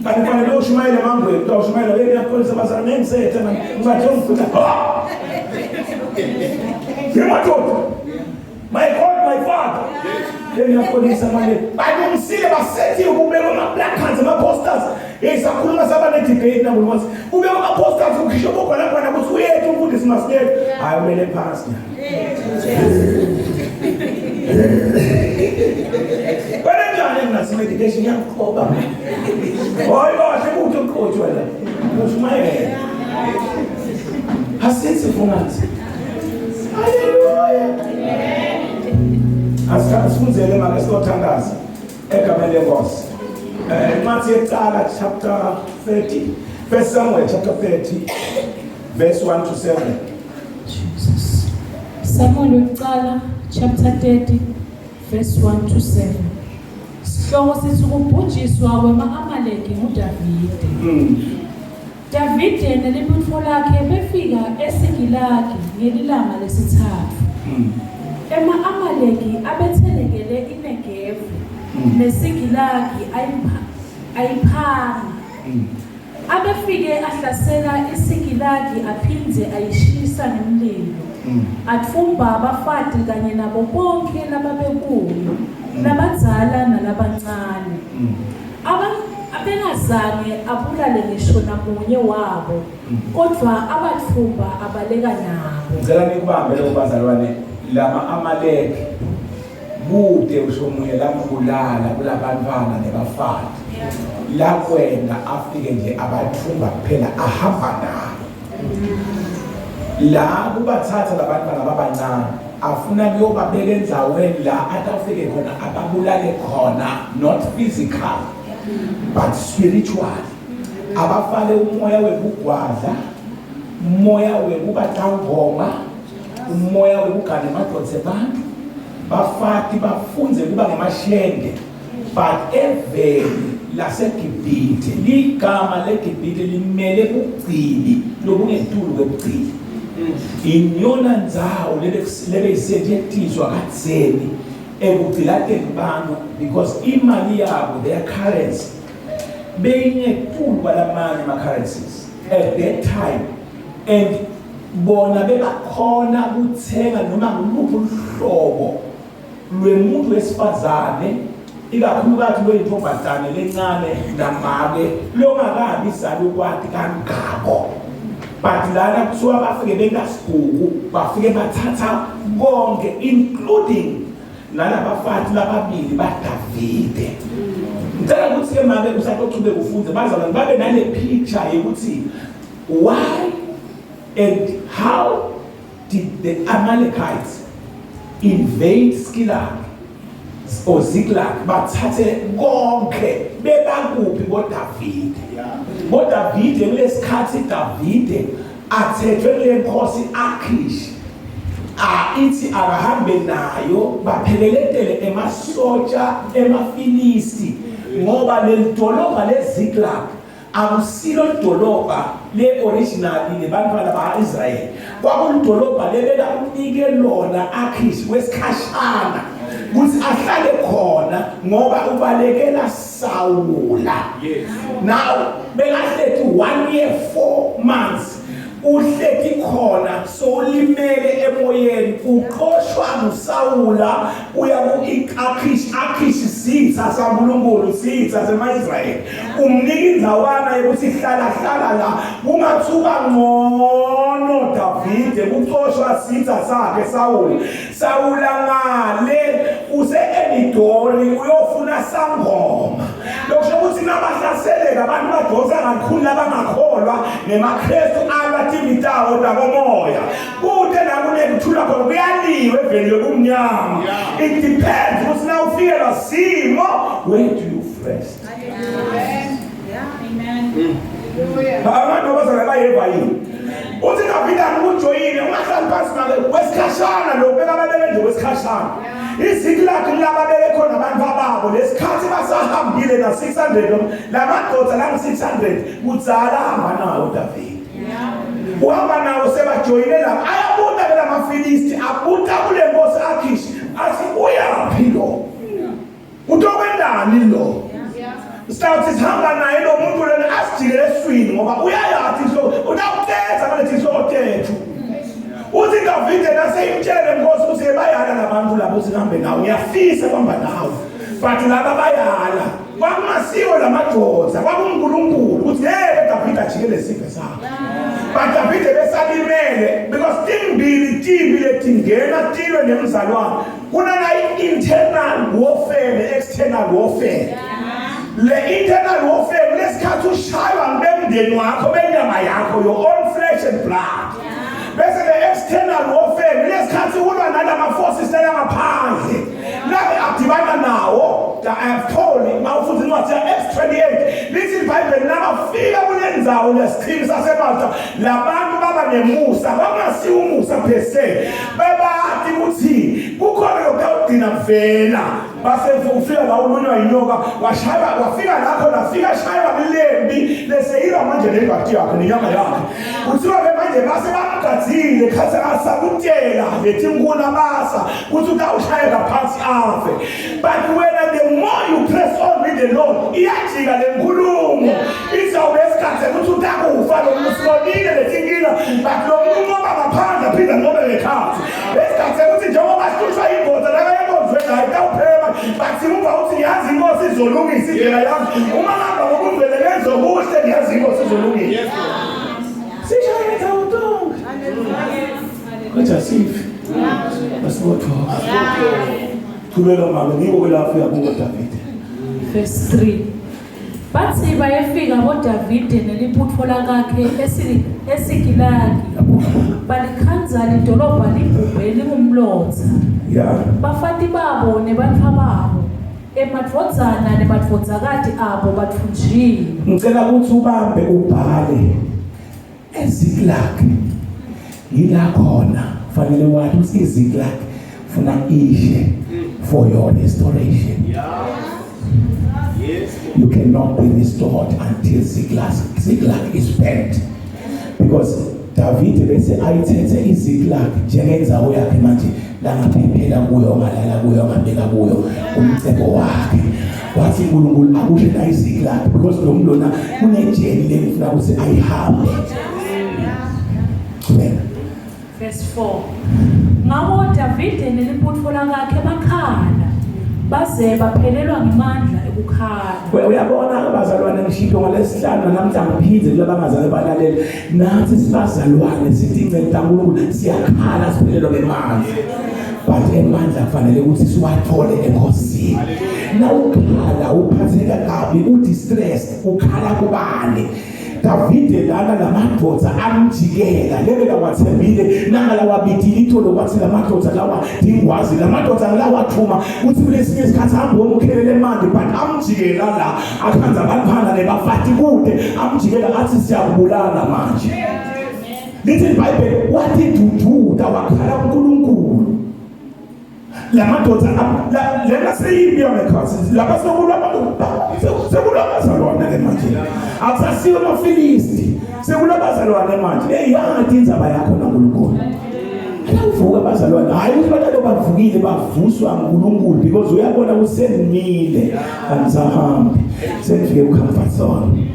kanti fanele ushumayele mangwe utawushumayela yena yakholisa bazalwane ngisethe ngibathe umkhuhlane my God my Father yena yakholisa manje balungisile basethi ukubeka ama-black hands ama-posters sakhuluma saba ne-debate nabo ngoba ubeka ama-posters ukhisho bokho lapha nabo uyethu umfundisi Masilela hayi umele phasi When I'm medication, young cobra. Oh, I want to coach you. What's my head? I sense it from us. Hallelujah. As soon as the man is not us, Ekamele was. Matthew chapter 30, First Samuel chapter 30, verse 1 to 7. Jesus. Samuel chapter 30, verse 1 to 7. Sihloko sithi ukubhujiswa kwema-Amaleki nguDavide. Davide nelibutho lakhe befika eSikilagi ngelilanga lesithathu. Ema-Amaleki abethelekele iNegevu neSikilagi ayiphanga. Abefike ahlasela iSikilagi aphindze ayishisa nemlilo. Atfumba abafati kanye nabo bonke lababekuyo labadzala nalabancane abengazange abulale ngisho namunye wabo kodwa abathumba abaleka nabo. Ngicela nikubambe lo bazalwane lama-Amaleki bude usho munye lambulala kulabantwana nebafati la kwenda afike nje abathumba kuphela ahamba nabo la kubathatha labantwana babancane afuna kuyobabeka endzaweni la atafike khona ababulale khona not physical but spiritual. Abafale umoya webugwadla, umoya webubatangoma, umoya webugane madodse bantu, bafati bafunze kuba ngemashenge, but eveli laseGibhithe ligama leGibhithe limele bugcili lobungetulu kwebugcili. Inyona ndzawo lebeyisetshenziswa katseni ekugcilateni banu because imali yabo, their currency, beyingetulu kwalamanye ama-currencies at that time, and bona bebakhona kuthenga noma nguluphi uhlobo lwemuntu wesifazane, ikakhulukazi lweyintombazane lencane namake longakabi salo kwati kangako. But lana kuthiwa bafike bengasigugu, bafike bathatha konke including nalabafati lababili baDavide. Ngicela ukuthi ke manje usaqoqube ufunde bazalwane babe nale picture yokuthi why and how did the Amalekites invade Skilak or Ziklag bathathe konke bebakuphi boDavide. boDavide kulesikhathi Davide athethwe kule nkosi Akish ithi akahambe nayo baphelelele emasotsha emafilisti ngoba lelidolobha leZiklag akusilo idolobha le-originally lebantwana ba-Israyeli, kwakulidolobha lebela unike lona Akish wesikhashana ukuthi ahlale khona ngoba ubalekela Sawula. Now bekahleti 1 year 4 months uhleti khona, so ulimele emoyeni, uqoshwa nguSawula uya ku-Akish. Akish sitha saNkulunkulu, sitha sema-Israyeli, umnika indzawana yokuthi hlala la, kungathuka ngcono Davide kuqoshwa sitha sakhe Sawula ngale use-Enidori uyofuna sangoma. Lokusho ukuthi nabahlaseleka abantu badosa kakhulu labangakholwa nemaKristu abatimitawo dakomoya kude nakunekuthula khona kuyaliwe eveni yobumnyama. It depends ukuthi na ufikela simo, where do you rest? Amen. Abantu abazalwa bayeva yini uthi Davide akujoyine ungahlali phansi naye wesikhashana lo bekababele wesikhashana. Iziklag laba bekhona abantu ababo lesikhathi basahambile na 600 lamadoda la 600 kudzala hamba nawo Davide. Uhamba nawo sebajoyine la ayabuta bela mafilisti abuta kule nkosi Akish athi uyaphi lo utokwendani lo stawuthi sihamba naye lo muntu lona asijikele eswini ngoba uyayathi so utawuthetha manje sotethu. Uthi Davide naseyimtshele nkosi ukuthi bayala labantu labo sihambe nawo uyafisa kwamba nawo, but laba bayala kwakungasiwo lamadoda kwakuNkulunkulu ukuthi Davide ajikele isife sakhe. But Davide besalimele because timbili letingena tilwe nemzalwane kunana internal warfare ne-external warfare. Le internal warfare lesikhathi ushaywa ngibemndeni wakho benyama yakho, your own flesh and blood. Bese the external warfare lesikhathi ulwa nalama forces langaphandle labe adibana nawo. I have told you mawufuthi incwadi X28 lithi iBhayibheli nabafika kulendzawo lesiqhingi saseMalta labantu baba nemusa, bangasiwa umusa phese bebathi ukuthi kukhona lokudina mvela. Base ufika la ulunywa inyoka wafika lapho nafika shaywa ilembi leseyira manje lengadi yakhe nenyama yakhe kuthiwa manje base bamgadzile khathi asakutela lethi nkuna basa ukuthi utawushayeka phansi afe. But when the more you press on with the Lord iyajika lenkulumo izawube esikhathi ukuthi utakufa lo musibonile letinkinga, but lo muntu ngoba ngaphandle phinda ngobe lekhathi esikhathi ukuthi njengoba sihlushwa ingoda la yembozweni ayitawuphela, but simva ukuthi yazi inkosi izolungisa indlela yami uma ngamba ngokuvele lenzo kuhle ngiyazi inkosi izolungisa. Sishayeka utonga kodwa sifi basibothoka thubela mama ngiko kwelapho yakho Davide. Verse 3. Bathi bayefika boDavide nelibutho lakhe eSikilagi balikhanzana idolobha libhubhe lingumlotha. Bafati babo nebantwa babo emadvodzana nemadvodzakati abo bathunjiwe. Ngicela ukuthi ubambe ubhale eZiklag. Yila khona fanele wathi uSiziklag funa ishe for your restoration. You cannot be restored until Ziklag is spent. Because David bese ayithethe iZiklag njengendzawo yakhe manje la ngaphephela kuyo ngalala kuyo ngabeka kuyo umcebo wakhe. Wathi uNkulunkulu akushe la iZiklag because lo muntu lona unejeni lengifuna ukuthi ayihambe. Verse 4. Ngabo David neliputfola kakhe bakhala baze baphelelwa ngemandla ekukhala. Uyabona abazalwane ngishilo ngalesihlanu namhla ngiphinde kulaba ngazalwane balalele nathi sibazalwane sithi incele kaNkulunkulu siyakhala siphelelwa ngemandla. But Emandla kufanele ukuthi siwathole Enkhosini. Na ukhala uphatheka kabi udistress ukhala kubani. David lana lamadvodza amjikela lebe kawathembile nangala wabidile itholo kwathi lamadvodza lawa dingwazi lamadvodza lawa thuma uthi kulesinye isikhathi hamba umkhelele manje but amjikela la akhanza baliphana nebafati kude amjikela athi siyakubulala manje. Lithi iBhayibheli wathi dududa wakhala uNkulunkulu. Lamadvodza lena seyimbiya mekhasi lapha sekulabazalwane ke manje akusasiyo amafilisti sekulabazalwane manje yathi indzaba yakho naNkulunkulu awuvuka abazalwane hayi ukuthi batalo bavukile bavuswa uNkulunkulu because uyabona usenimile angisahambi senifike ku-comfort zone.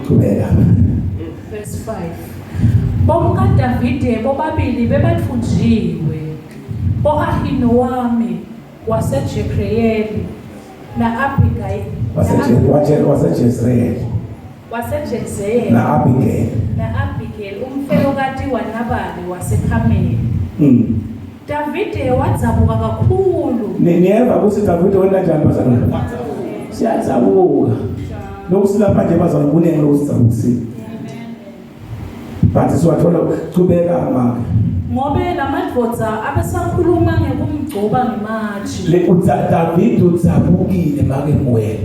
Qhubeka. Verse 5. Bonke Davide bobabili bebathunjiwe Ahinoami waseJezreeli na Abigail waseJezreeli na Abigail umfelokati waNabali waseKhameli. Davide wadzabuka kakhulu. Niyeva ukuthi Davide wena njani bazalwane? Siyadzabuka. Lokusilapha nje bazalwane kunenge lokusidzabukusini. But siwathola qhubeka mama. Ngobe lamadvodza abesakhuluma ngekumgcoba ngemaji. David udzabukile make nguwe.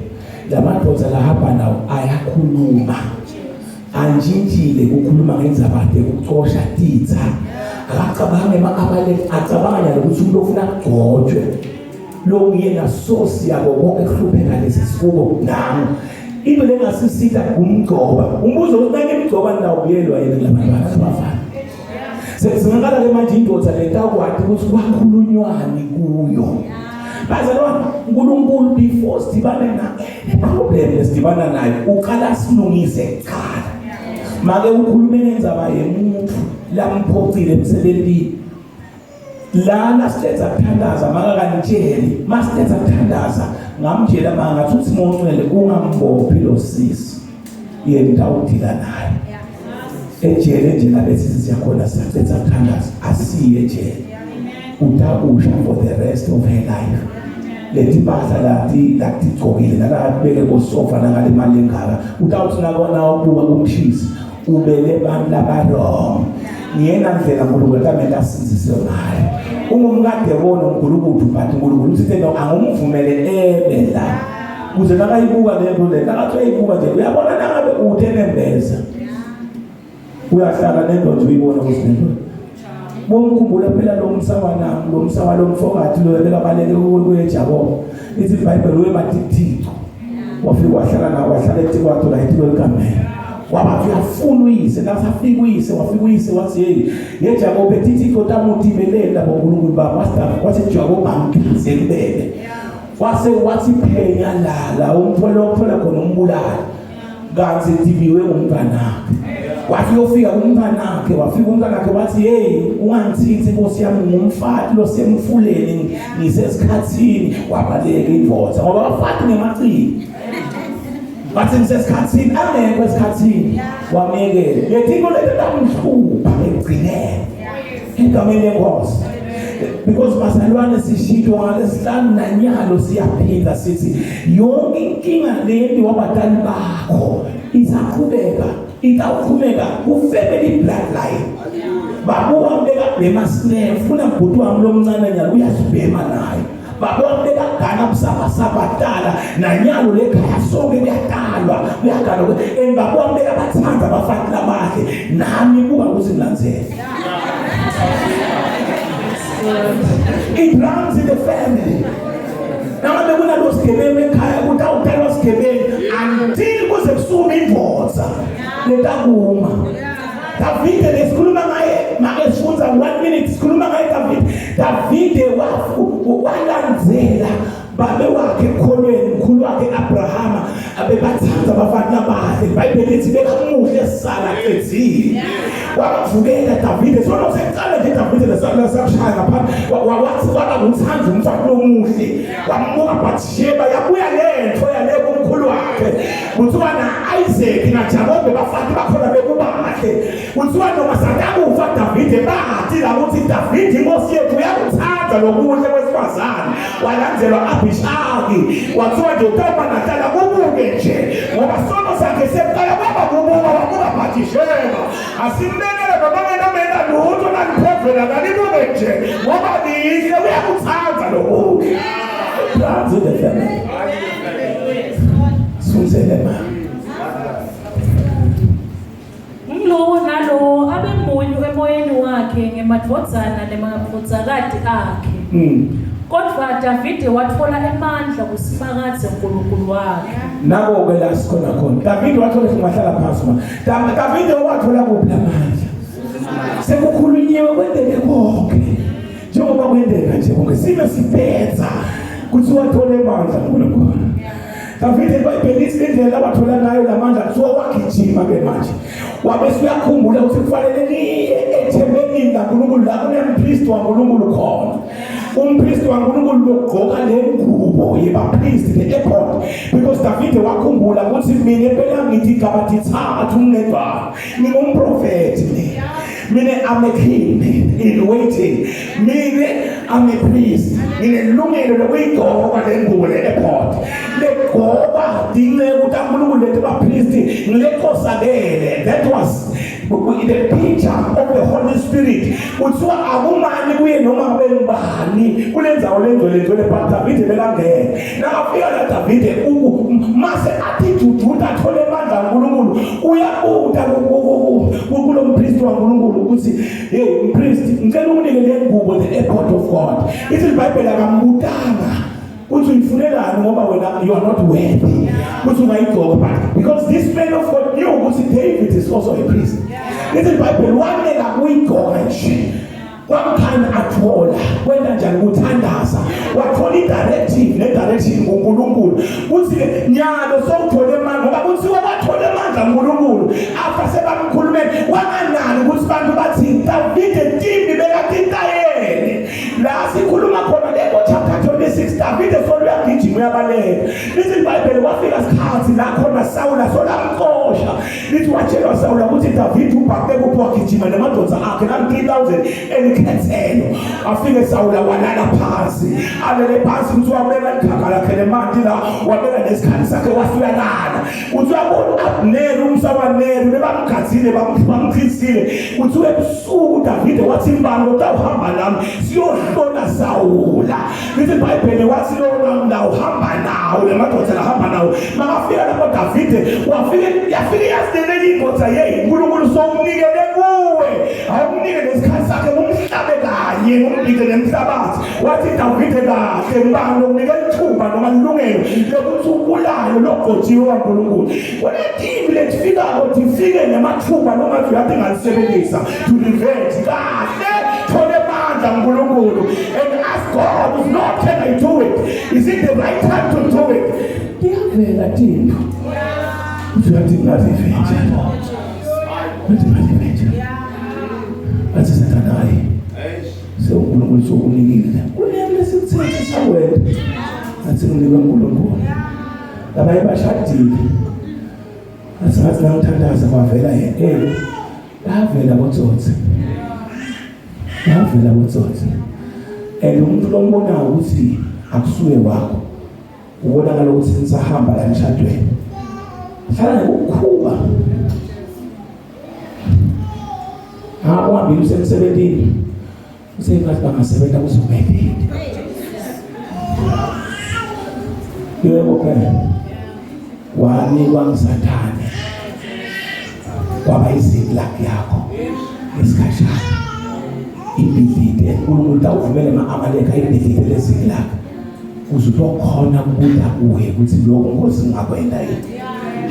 Lamadvodza lahamba nawo ayakhuluma. Anjinjile ukukhuluma ngenzabade ukucosha titha. Akacabange makabale acabanga ukuthi umuntu ofuna kugcotshwe. Lo uyena source yabo konke kuhlupheka lesikubo nami. Into lengasisida kumgcoba. Umbuzo ukuthi ngimgcoba ndawubuyelwa yena labantu abafana. Singakala ke manje indodza letakwadi ukuthi kwakhulunywani kuyo. Bazalwane uNkulunkulu before sidibane na problem lesidibana nayo uqala silungise eqala. Make ukhulume nenzaba yemuntu lamphoqile emsebenzini. Lana siletha kuthandaza makakanitsheli masiletha kuthandaza ngamtshela mangathi uthi monqwele ungambophi lo sisi yena udila naye. Ejele nje labethi siyakhona siletha kuthandaza asiye ejele. Utakusha for the rest of her life. Lethi baza lathi gcokile nakabeke kosofa nangale mali engaka utawuthi nakona ubuka kumshisi ubele bantu labaro ngiyena ndlela uNkulunkulu kamela asizise ngayo ungumkade wona uNkulunkulu but uNkulunkulu uthi no angumvumele ebe la kuze nakayibuka lento le nakathi uyibuka nje uyabona nangabe uthenembeza uyahlala nento nje uyibona kuzinto bomkhumbula phela lo msawa lo mfokathi lo bekabaleke kuyeJakobo ithi iBhayibheli wematithixo wafika wahlala nawo wahlala eTikwato la ithilo likamela wabathi uyafuna uyise nasafika uyise wafika uyise wathi hey yeJakobo ethithixo tamudimelela boNkulunkulu baba wathi Jakobo angikhize kubele wathi phenya lala umthola khona umbulala kanzi dibiwe umnganakhe wathi yofika umnganakhe wafika umnganakhe wathi hey ungangithithi Nkosi yami ngumfati lo semfuleni ngisesikhatsini wabaleka indvodza ngoba bafati ngemacini bathi ngisesikhatsini angeke esikhatsini wamekela lethiko letamhlupha ekugcineni igameni leNkosi because bazalwane sishito ngalesihlanu nanyalo siyaphinda sithi yonke inkinga lendi wabadali bakho izaqhubeka itawuqhubeka ku-family bloodline. Babuka mbeka bema snare ufuna ubhuti wami lomncane nyalo uyasibhema naye babona bekagana busabasabadala nanyalo lekhaya sonke kuyatalwa and babona bekabathanda abafana bakhe nami buka ukuthi ngilandzele. It runs in the family. Now they will not skebe ekhaya utawutelwa skebe until kuze kusume indvodza letaguma. Davide lesikhuluma ngaye make sifunza 1 minute sikhuluma ngaye Davide walandzela babe wakhe ekholweni mkhulu wakhe Abrahama abebathanda abafana bakhe iBhayibheli lithi bekamuhle sala etsini wavukela Davide sona seqala nje Davide lesashaya ngapha wathi waba ngumthandi umfana omuhle wamuka Bathsheba yabuya lento yaleko umkhulu wakhe kuthiwa na Isaac na Jacob bafana bakhona bekubahle kuthiwa noma sakakufa Davide bathi la ukuthi Davide inkosi yethu uyakuthanda lokuhle kwesifazane walandzelwa Abishagi wathiwa nje utaba natala kubuke nje ngoba sono sakhe seqala baba kubuka wabuka Bathsheba asimbekele baba ngamena lutho naliphevela kalibuke nje ngoba lihle uyakuthanda lokuhle. Runs in the family. Sunzelema Lo nalo abemunyu emoyeni wakhe ngemadvodzana nemaphudzakati akhe. Kodwa Davide watfola emandla kusimakadze uNkulunkulu wakhe. Nabo ke la sikhona khona. Davide wathola singahlala phansi ma. Davide wathola kuphi amandla? Sekukhulunyiwe kwendeke konke. Njengoba kwendeka nje konke sibe siphetha kuthi wathola emandla uNkulunkulu. Davide iBhayibheli lithi indlela abathola ngayo lamandla kuthiwa wagijima ke manje. Wabe siyakhumbula ukuthi kufanele niye ethembeni kaNkulunkulu la kunempriest waNkulunkulu khona. Umpriest waNkulunkulu logqoka lengubo yebapriest le-airport because Davide wakhumbula ukuthi mina phela ngithi igaba lithathu ngedwa ngingumprofeti mina I'm a king in waiting mina I'm a priest nginelungelo lokuyigqoka lengubo le-airport legqoka dinge ukuthi uNkulunkulu lethe bapriest ngilekosakele. That was the picture of the Holy Spirit. Kuthiwa akumani kuye noma ngubani kulenzawo lendole but Davide belangene nakafika la Davide mase attitude athole amandla kaNkulunkulu uyabuda kulo mpriest waNkulunkulu ukuthi hey mpriest ngicela unginike le ngubo the airport of God. Ithi iBhayibheli akambutanga uthi uyifunelani ngoba wena you are not worthy uthi ungayigqoka but because this man of God knew ukuthi David is also a priest. Ithi iBhayibheli wanela kuyigqoka nje kwamkhanya athola wena njani ukuthandaza wathola idirective ne-direction kuNkulunkulu uthi nyalo sowuthole amandla ngoba kuthiwa wathola amandla kuNkulunkulu after sebamkhulumeni wanganani ukuthi bantu bathi Davide timbi bekatintayele la sikhuluma khona leko chapter 26 Davide soluyagijima uyabaleka. Lithi iBhayibheli wafika isikhathi la khona Sawula solamxosha lithi watshelwa Sawula ukuthi Davide ubhakte kuphi wagijima namadodza akhe nam 3,000 afike Sawula walala phansi alele phansi ukuthi wabeka ikhaka lakhe lemandi la wabeka nesikhathi sakhe wasuyalala uthi uyabona Abner umsawaneri bebamgazile bamchithile uthi ebusuku Davide wathi imbani utawuhamba nami siyohlola Sawula. Lithi iBhayibheli wathi lo uhamba nawo lemadoda lahamba nawo makafika lapho Davide yafika yasinele indvodza uNkulunkulu somnikele kuwe awumnikele nesikhathi sakhe umhlabe kanye umbike nemhlabathi wathi Davide kahle mbani ukunikela ithuba noma ilungelo lokuthi ubulayo logojiwe kaNkulunkulu kunetimbi letifikako tifike nemathuba noma kade ngalisebenzisa to revenge kahle thole amandla uNkulunkulu and ask God if not can I do it, is it the right time to do it? Kuyavela timbi uthi ngazivenja athi sathanayi so uNkulunkulu sokunikile kunemle sikuthethe sawena athi unika uNkulunkulu abanye bashadile asazi la uthandaza kwavela yena lavela botsotsi and umuntu lombonayo ukuthi akusuye wakho ubona ngalokuthi nisahamba la emshadweni hlala ukukhuba uhambile usemsebenzini usengathi bangasebenza kuzomedini wanikwa ngisathane kwaba izilaki yakho esikhashana ibhilide uNkulunkulu utawuvumela ama-Amaleka ibhilide lezilaki uzokhona ukubuda kuye ukuthi lokho Nkosi ngakwenda yini.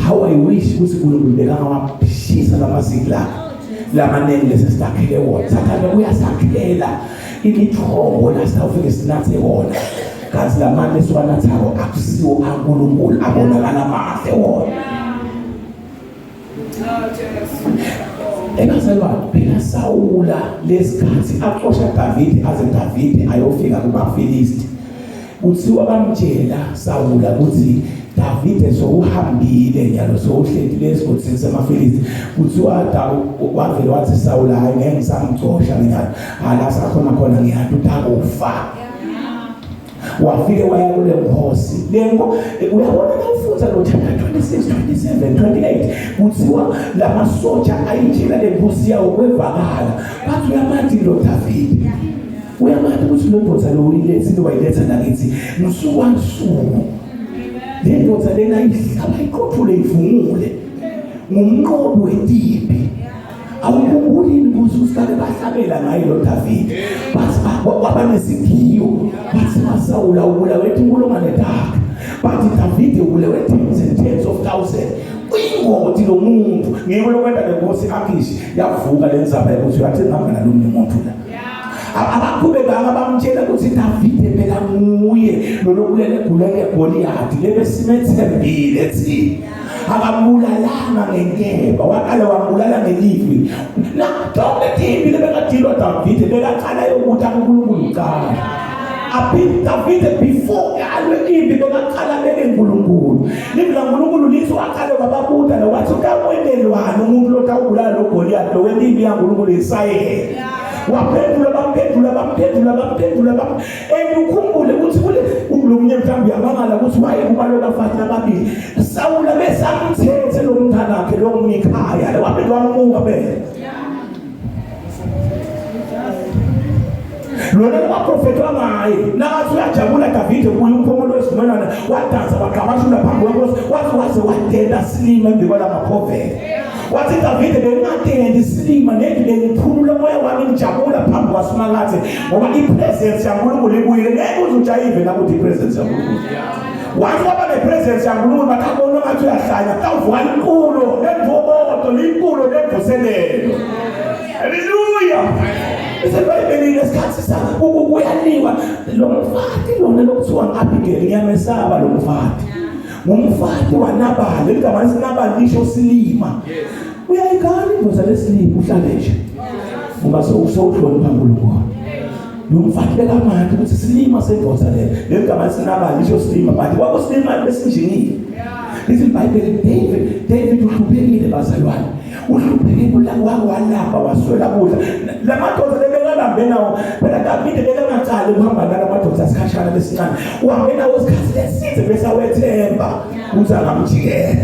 How I wish ukuthi uNkulunkulu bekangawashisa lamazilaki lamaneni lesesidakhele wona. Sathane uyasakhela imithombo la sawufike sinathe wona kanti lamanye esiwanathako akusiwo kaNkulunkulu abonakala mahle wona. Engazalwane phela Sawula lesikhathi axosha Davide aze Davide ayofika kubaFilisti kuthiwa bamtshela Sawula ukuthi Davide sowuhambile nyalo sowuhlelile esigodini samaFilisti kuthiwa wavele wathi Sawula hayi ngeke ngisamxosha ngiyalo la sakhona khona ngiyathi utakufa. Wafike waya kule Nkhosi lenko uyabona nakufunza lo chapter 26 27 28 kuthiwa lamasoja ayitshela leNkosi yawo kwevakala bathi uyamathi lo Davide uyamathi ukuthi lo ndoda lo uyilethe wayiletha nakithi msuku wansuku le ndoda lena ihlaba iqothule ivungule ngumqobo wetipi awukhumbuli Inkosi usale bahlabela ngayo lo Davide bathi wabanesigiyo bathi Sawula ubulawe inkulungwane dakhe bathi Davide ubulawe tens of thousands uyingoti lo muntu ngeke lokwenda leNkosi Akishi yavuka lenzaba ukuthi yathi ngihamba nalomnye umuntu la abaqhubeka bamtshela ukuthi Davide phela nguye lokulele gulele Goliath lebesimethembile ethi akabulalanga ngenkemba waqala wambulala ngelivi na tonke timbi lebekadilwa Davide bekaqala yokuthi uNkulunkulu uqala Davide before alwe imbi bekaqala beNkulunkulu libla uNkulunkulu lithi waqala bababuda nowathi ukamwendelwana umuntu lo tawubulala lo Goliath lo wentimbi yaNkulunkulu isaye waphendula ukhumbule ukuthi kule umlungu mhlawumbe yamangala ukuthi wayekubaloka afathi ababili Sawula besamthethe lo mntana wakhe lo Mikhaya wabe wamuka bele lona kwaprofeti wangaye nakathi uyajabula Davide kuye umphumulo wesivumelwano wadansa waqabashula phambi kweNkosi waze wadenda silima embikwala maphofeti wathi Davide bengatendi silima nediphulula moya wami ngijabula phambi kwasimakathe ngoba ipresence yaNkulunkulu ibuyile ngeke uzujayive nakuthi ipresence yaNkulunkulu wathi waba nepresence yaNkulunkulu bakabona ngathi uyahlanya kawuvuka inkulu nemvokodo linkulu nemvuselelo. Hallelujah. Isebhayibhelini esikhathi sakho kuyaliwa lo mfati lona lokuthiwa ngAbigail ngiyamesaba lo mfati ngumfati waNabali igama lesiNabali lisho silima uyayikhala indoda lesilima uhlale nje ngoba sowuhlonipha uNkulunkulu lo mfati bekamanje ukuthi silima sendoda le igama lesiNabali lisho silima but kwakusilima besinjinile lithi iBhayibheli David uhluphekile bazalwane uhlupheke kulabo walapha waswela kudla lamadoda lebekalambhe nawo phela Davide bekangaqali ukuhamba nalamadoda asikhashana lesincane uhambe nawo isikhathi leside bese awethemba ukuthi angamjikela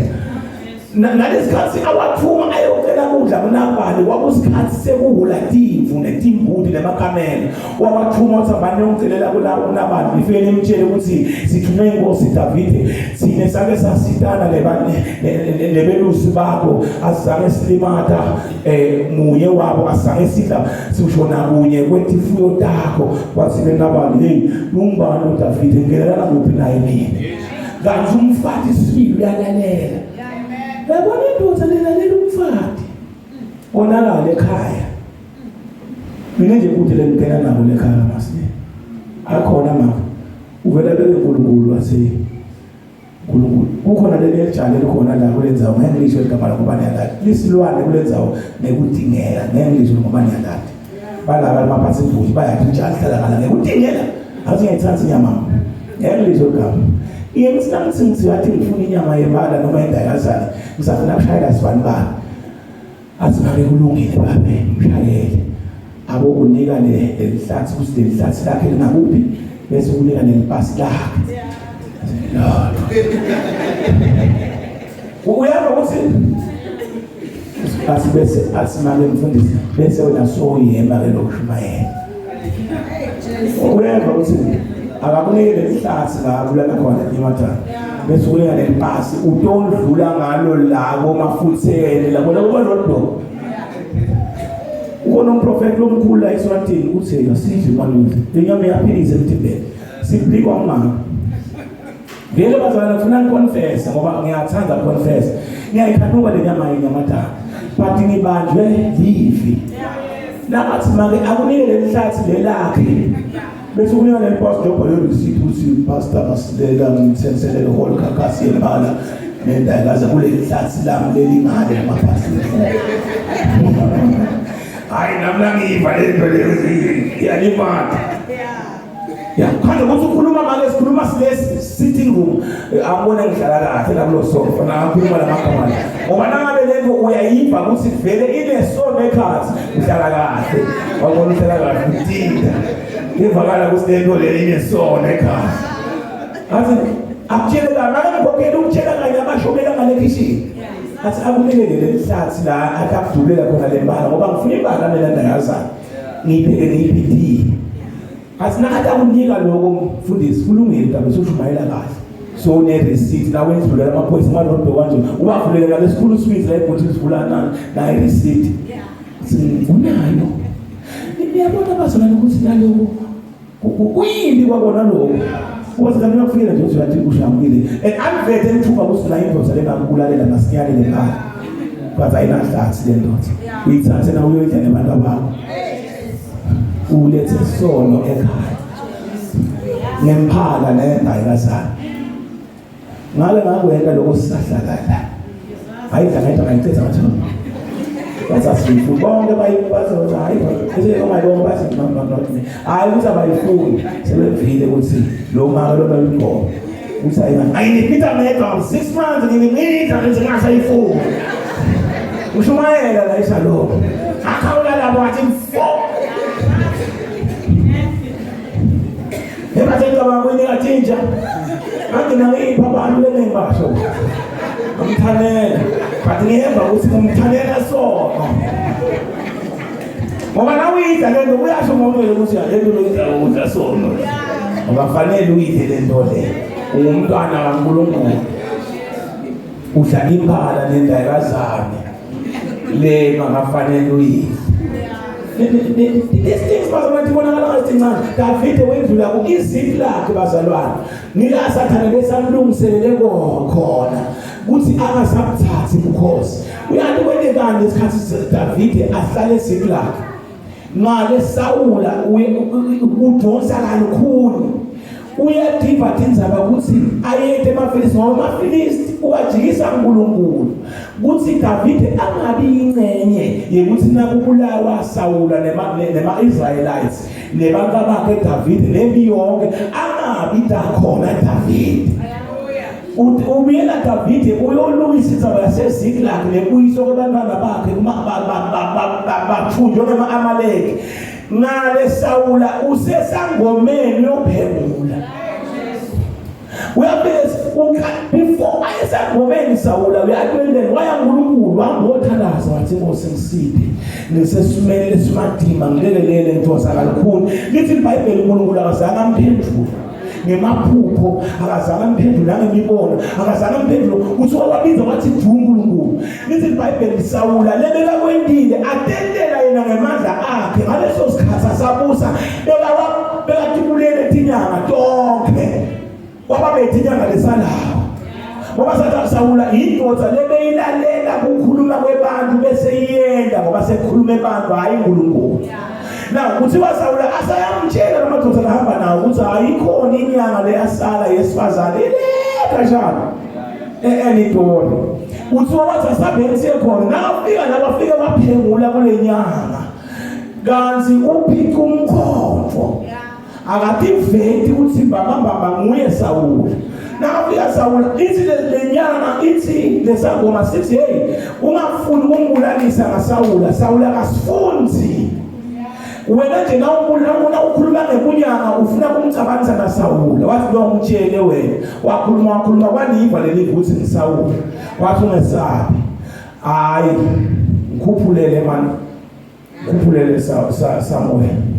nalesikhathi awathuma ayocela kudla kuNabali kwakusikhathi sekuhula timvu netimbudi nemakamela wawathuma ukuthi abane oncelela kulawo uNabali ifike emtshele ukuthi sithume inkosi Davide sine sake sasitana lebelusi bakho asizange silimata munye wabo asizange sidla sishona kunye kwetifuyo takho wathi leNabali hey lumbani uDavide ngelela kuphi naye mina kanti umfati sibili uyalalela yabona indoda lelalela umfati bonakala ekhaya mina nje ukuthi lengena nabo lekhaya Masilela akhona mama uvela beNkulunkulu wase uNkulunkulu kukhona leli ejale likhona la kulenzayo ngengisho igama lokubani yalati lisilwane kulenzayo nekudingela ngengisho ngobani yalati balaka maphathi futhi bayathi njalo hlala ngekudingela azingayithatha inyama ngengisho igama Ngithi wathi ngifuna inyama yebala noma endayazana ngisafuna ukushayela sibani bani athi ngabe kulungile babe mshayele abo unika lelihlathi ukuthi lelihlathi lakhe lingakuphi bese unika nelipasi lakhe uyaba ukuthi asibese asimake mfundisi bese wena soyema ke lokushumayela uyaba ukuthi akakunike lesihlathi la kulana khona imatha bese uya lebhasi utondlula ngalo la komafuthele la bona kuba lodo ubona umprofeti lomkhulu la eSwatini uthi asidle maluze lenyama yaphilisa emtibeni sibikwa ngama vele bazalwane ngifuna ngiconfess ngoba ngiyathanda confess ngiyayikhanuka lenyama yenyamatha but ngibanjwe yivi nabathi make akunike lelihlathi lelakhe bese kunika lempost job le receipt uthi pastor Masilela ngithenselele whole kakasi yebala nendayikaza kuleli hlathi lami lelingale emaphasi hayi namla ngiva lento lezi iyaliphatha ya khanda ukuthi ukhuluma ngale sikhuluma silesi sitting room akubona ngihlala kahle la kulo sofa na ukhuluma la magama ngoba nangabe lento uyayiva ukuthi vele ile sono ekhathi uhlala kahle wabona uhlala kahle utinda ivakala kusento lelinye sono ekhathi athi akutshele kana ngibokela ukutshela kanye abashobela ngale kitchen athi akunike lelihlathi la akakudulela khona lembala ngoba ngifuna imbala mina ndayazana ngipheke ngiyiphidi athi nakade akunika lokho mfundisi kulungile ndabe ushumayela kahle so ne receipt la wendlulela amaphoyisa malodwa kanje ubavulela lesikhulu switch la ebhothi sivulana na receipt unayo ngiyabona bazalwane ukuthi naloko kuyini kwabona lokho ukuthi kanti kufikela nje uzathi ushamukile and advert enthuba kusina indoda lengakulalela masinyane lekhaya kwathi ayinahlathi le ndoda uyithathe na uyoyidla nabantu bakho ulethe sono ekhaya ngemphala nendayikazana ngale ngakwenza lokho sisahlakala ayidla ngayidla ngayicetha ngathi basasifu bonke bayibaza hayi bese ngomayibona bathi no hayi ukuthi abayifuni sebevile ukuthi lo mama lo bayingomo uthi ayinipita medwa 6 months nginimita nje ngasayifuni ushumayela la isalo akhawula labo wathi mfo ebathenga babone kathinja angina ngipha abantu lenembasho umthanela bathi ngihamba ukuthi umthanela sono ngoba nawe uyidla lento uyasho ngomelo ukuthi lento loyidla ukudla sono ngoba fanele uyidle lento le umntwana kaNkulunkulu udla imphala nendayikazane le mangafanele uyidle these things bazalwane tibonakala ngazincane David wendlula ku iziphi lakhe bazalwane nila sathana lesamlungiselele khona ukuthi angasabuthathi because uyanti kwenekani lesikhathi David ahlale iziphi lakhe ngale Sawula udonsa kakhulu uyadiva indzaba ukuthi ayete emafilisti ngoba amafilisti uwajikisa uNkulunkulu ukuthi David angabi ingcenye yekuthi nakubulawa Sawula nema-Israelites nebantu bakhe David nempi yonke angabi khona David ubuyela David uyolungisa indzaba yaseZiklag nebuyiso kwabantwana bakhe bathunjwe ngama-Amaleki ngale Sawula usesangomeni yophemula uyabeza before ayesangomeni Sawula uyakwendela wayaNkulunkulu wangothalaza wathi Nkosi ngisiphe ngisesumele simadima ngilekelele ntosa kakhulu lithi iBhayibheli uNkulunkulu akazange amphendule ngemaphupho akazange amphendule ngemibono akazange amphendule uthi wabiza wathi uNkulunkulu lithi iBhayibheli Sawula lebeka kwendile atendela yena ngemandla akhe ngaleso sikhathi asabusa bekatibulele tinyanga tonke wababethi inyanga lesalawo ngoba sathi Sawula indoda lebeyilalela ukukhuluma kwebantu bese iyenda ngoba sekukhuluma abantu hayi uNkulunkulu na kuthiwa Sawula asayamtshela lamadoda ahamba nawo ukuthi ayikhona inyanga leyasala yesifazane kanjalo enidoni kuthiwa wathi asabheke siyekhona nafika nabafika baphengula kule nyanga kanti uphica umkhonto akativeti ukuthi mbamba nguye Sawula nafika Sawula ithi lenyanga ithi lesangoma sithi hey ungafuni ukumbulalisa ngaSawula Sawula akasifunzi wena nje na ukhuluma ngebunyanga ufuna kumcabanisa naSawula wathi lo ngitshele wena wakhuluma kwaniva leli ukuthi ngiSawula wathi ungesabi hayi ngikhuphulele man ngikhuphulele Samuel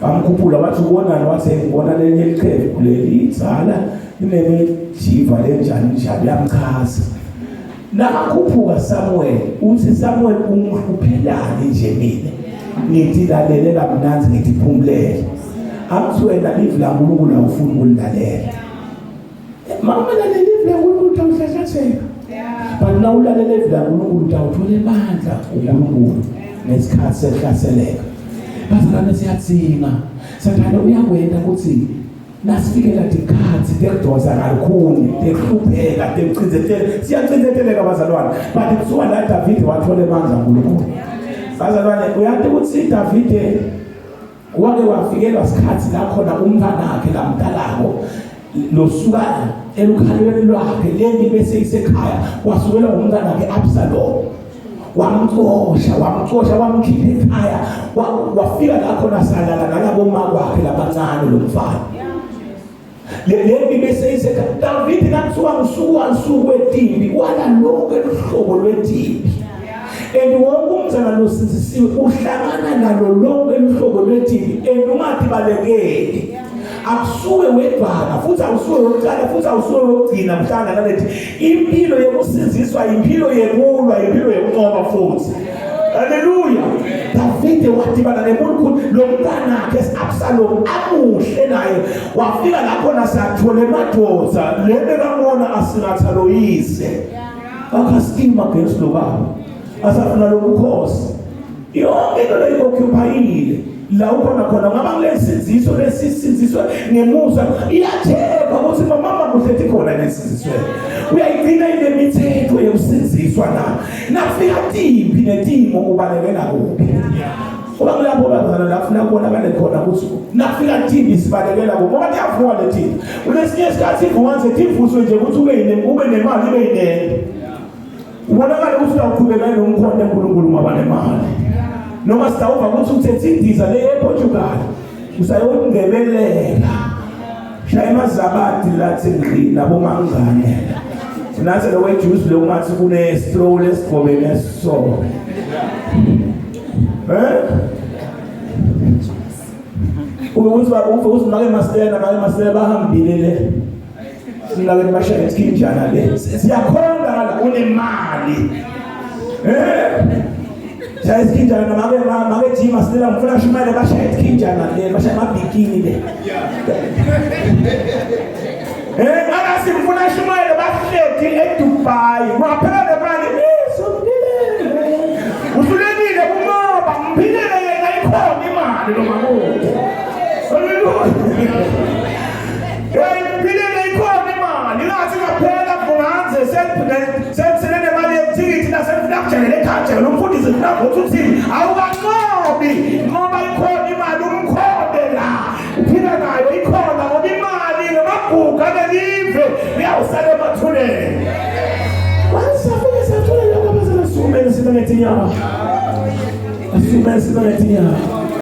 amkhuphula wathi ubonani wathi ngibona lenye iqhevu leli itsala Jiva lenjani njalo yamchaza. Nakakhuphuka Samuel, uthi Samuel ungihuphelani nje mina. Nithi lalela kamnanzi ngithi phumulele. Athi wena live la uNkulunkulu awufuni ukulilalela. Mama lalela live la uNkulunkulu utawuhlahlatheka. But na ulalela live la uNkulunkulu utawuthola emandla uNkulunkulu nesikhathi sehlaseleka. Bazalwane siyadzinga. Sathana uyakwenda ukuthi nasifikela tikhathi tekudoza kakhulu tekuhlupheka tekucinzetela siyacinzeteleka bazalwane but kusuka la David wathola emandla uNkulunkulu bazalwane uyathi ukuthi David wake wafikelwa isikhathi la khona umntwana wakhe lamdalako losuka elukhalweni lwakhe lendi bese isekhaya wasukela umntwana wakhe Absalom wamcosha wamkhipha ekhaya wafika la khona salala nalabo makwakhe labancane lomfana lendi bese isekhaya David nakuthiwa usuku wetimbi wala lonke uhlobo lwetimbi and wonke umzana losizisiwe uhlangana nalo lonke uhlobo lwetimbi and ungathi balekeli akusuke wedwana futhi awusuke wokuqala futhi awusuke wokugcina mhlanga nalethi impilo yokusiziswa impilo yekulwa impilo yokunqoba futhi haleluya David wadibana nemuntu lo mntana wakhe Absalom amuhle naye wafika lapho nasathola emadodza lebe kamona asinatha loyise akasikima against lo baba asafuna lokukhosi yonke into leyokuphayile la ukhona khona ngaba kulesiziso lesisiziswa ngemusa iyatheka ukuthi mama kuhlethi khona lesiziswe uyayigcina ile mithetho yokusiziswa nafika timbi netimo ubalekela kuphi ngoba kulapho bazana lafuna kubona kale khona ukuthi nafika timbi sibalekela kuphi ngoba tiyavuka lethi ulesinye isikhathi ivuwanze tivuswe nje ukuthi ube nemali ibe yinene ubonakala ukuthi uyaqhubeka nomkhonto eNkulunkulu mabane imali noma sitawuva ukuthi uthethe indiza le ePortugal usayokungebelela shaya amazabadi lathi ngqi nabo mangane nathi lo wejuice lo ngathi kune stroll esigobe neso uze Masilela bahambile le singabe bashaya ikinjana le siyakhonda la unemali shaya ikinjana make Jim Masilela ngifuna shumale bashaya ikinjana le bashaya mabikini le akasi ngifuna shumale bahleti eDubai kwaphela nemali usulekile kumoba mphilele yena ikhona imali lo makude philele ikhona imali ngathi ngaphela kunganze senselene mali yethikithi nasefuna kujelela ekhaya lo mfundisi ufuna ukuthi awukanqobi ngoba ikhona imali umkhonde la uphila nayo ikhona ngoba imali namagugu alelive uyawusala emathuneni wasafike sathola lokho abazalasukumele sibe ngethinyama asumele sibe ngethinyama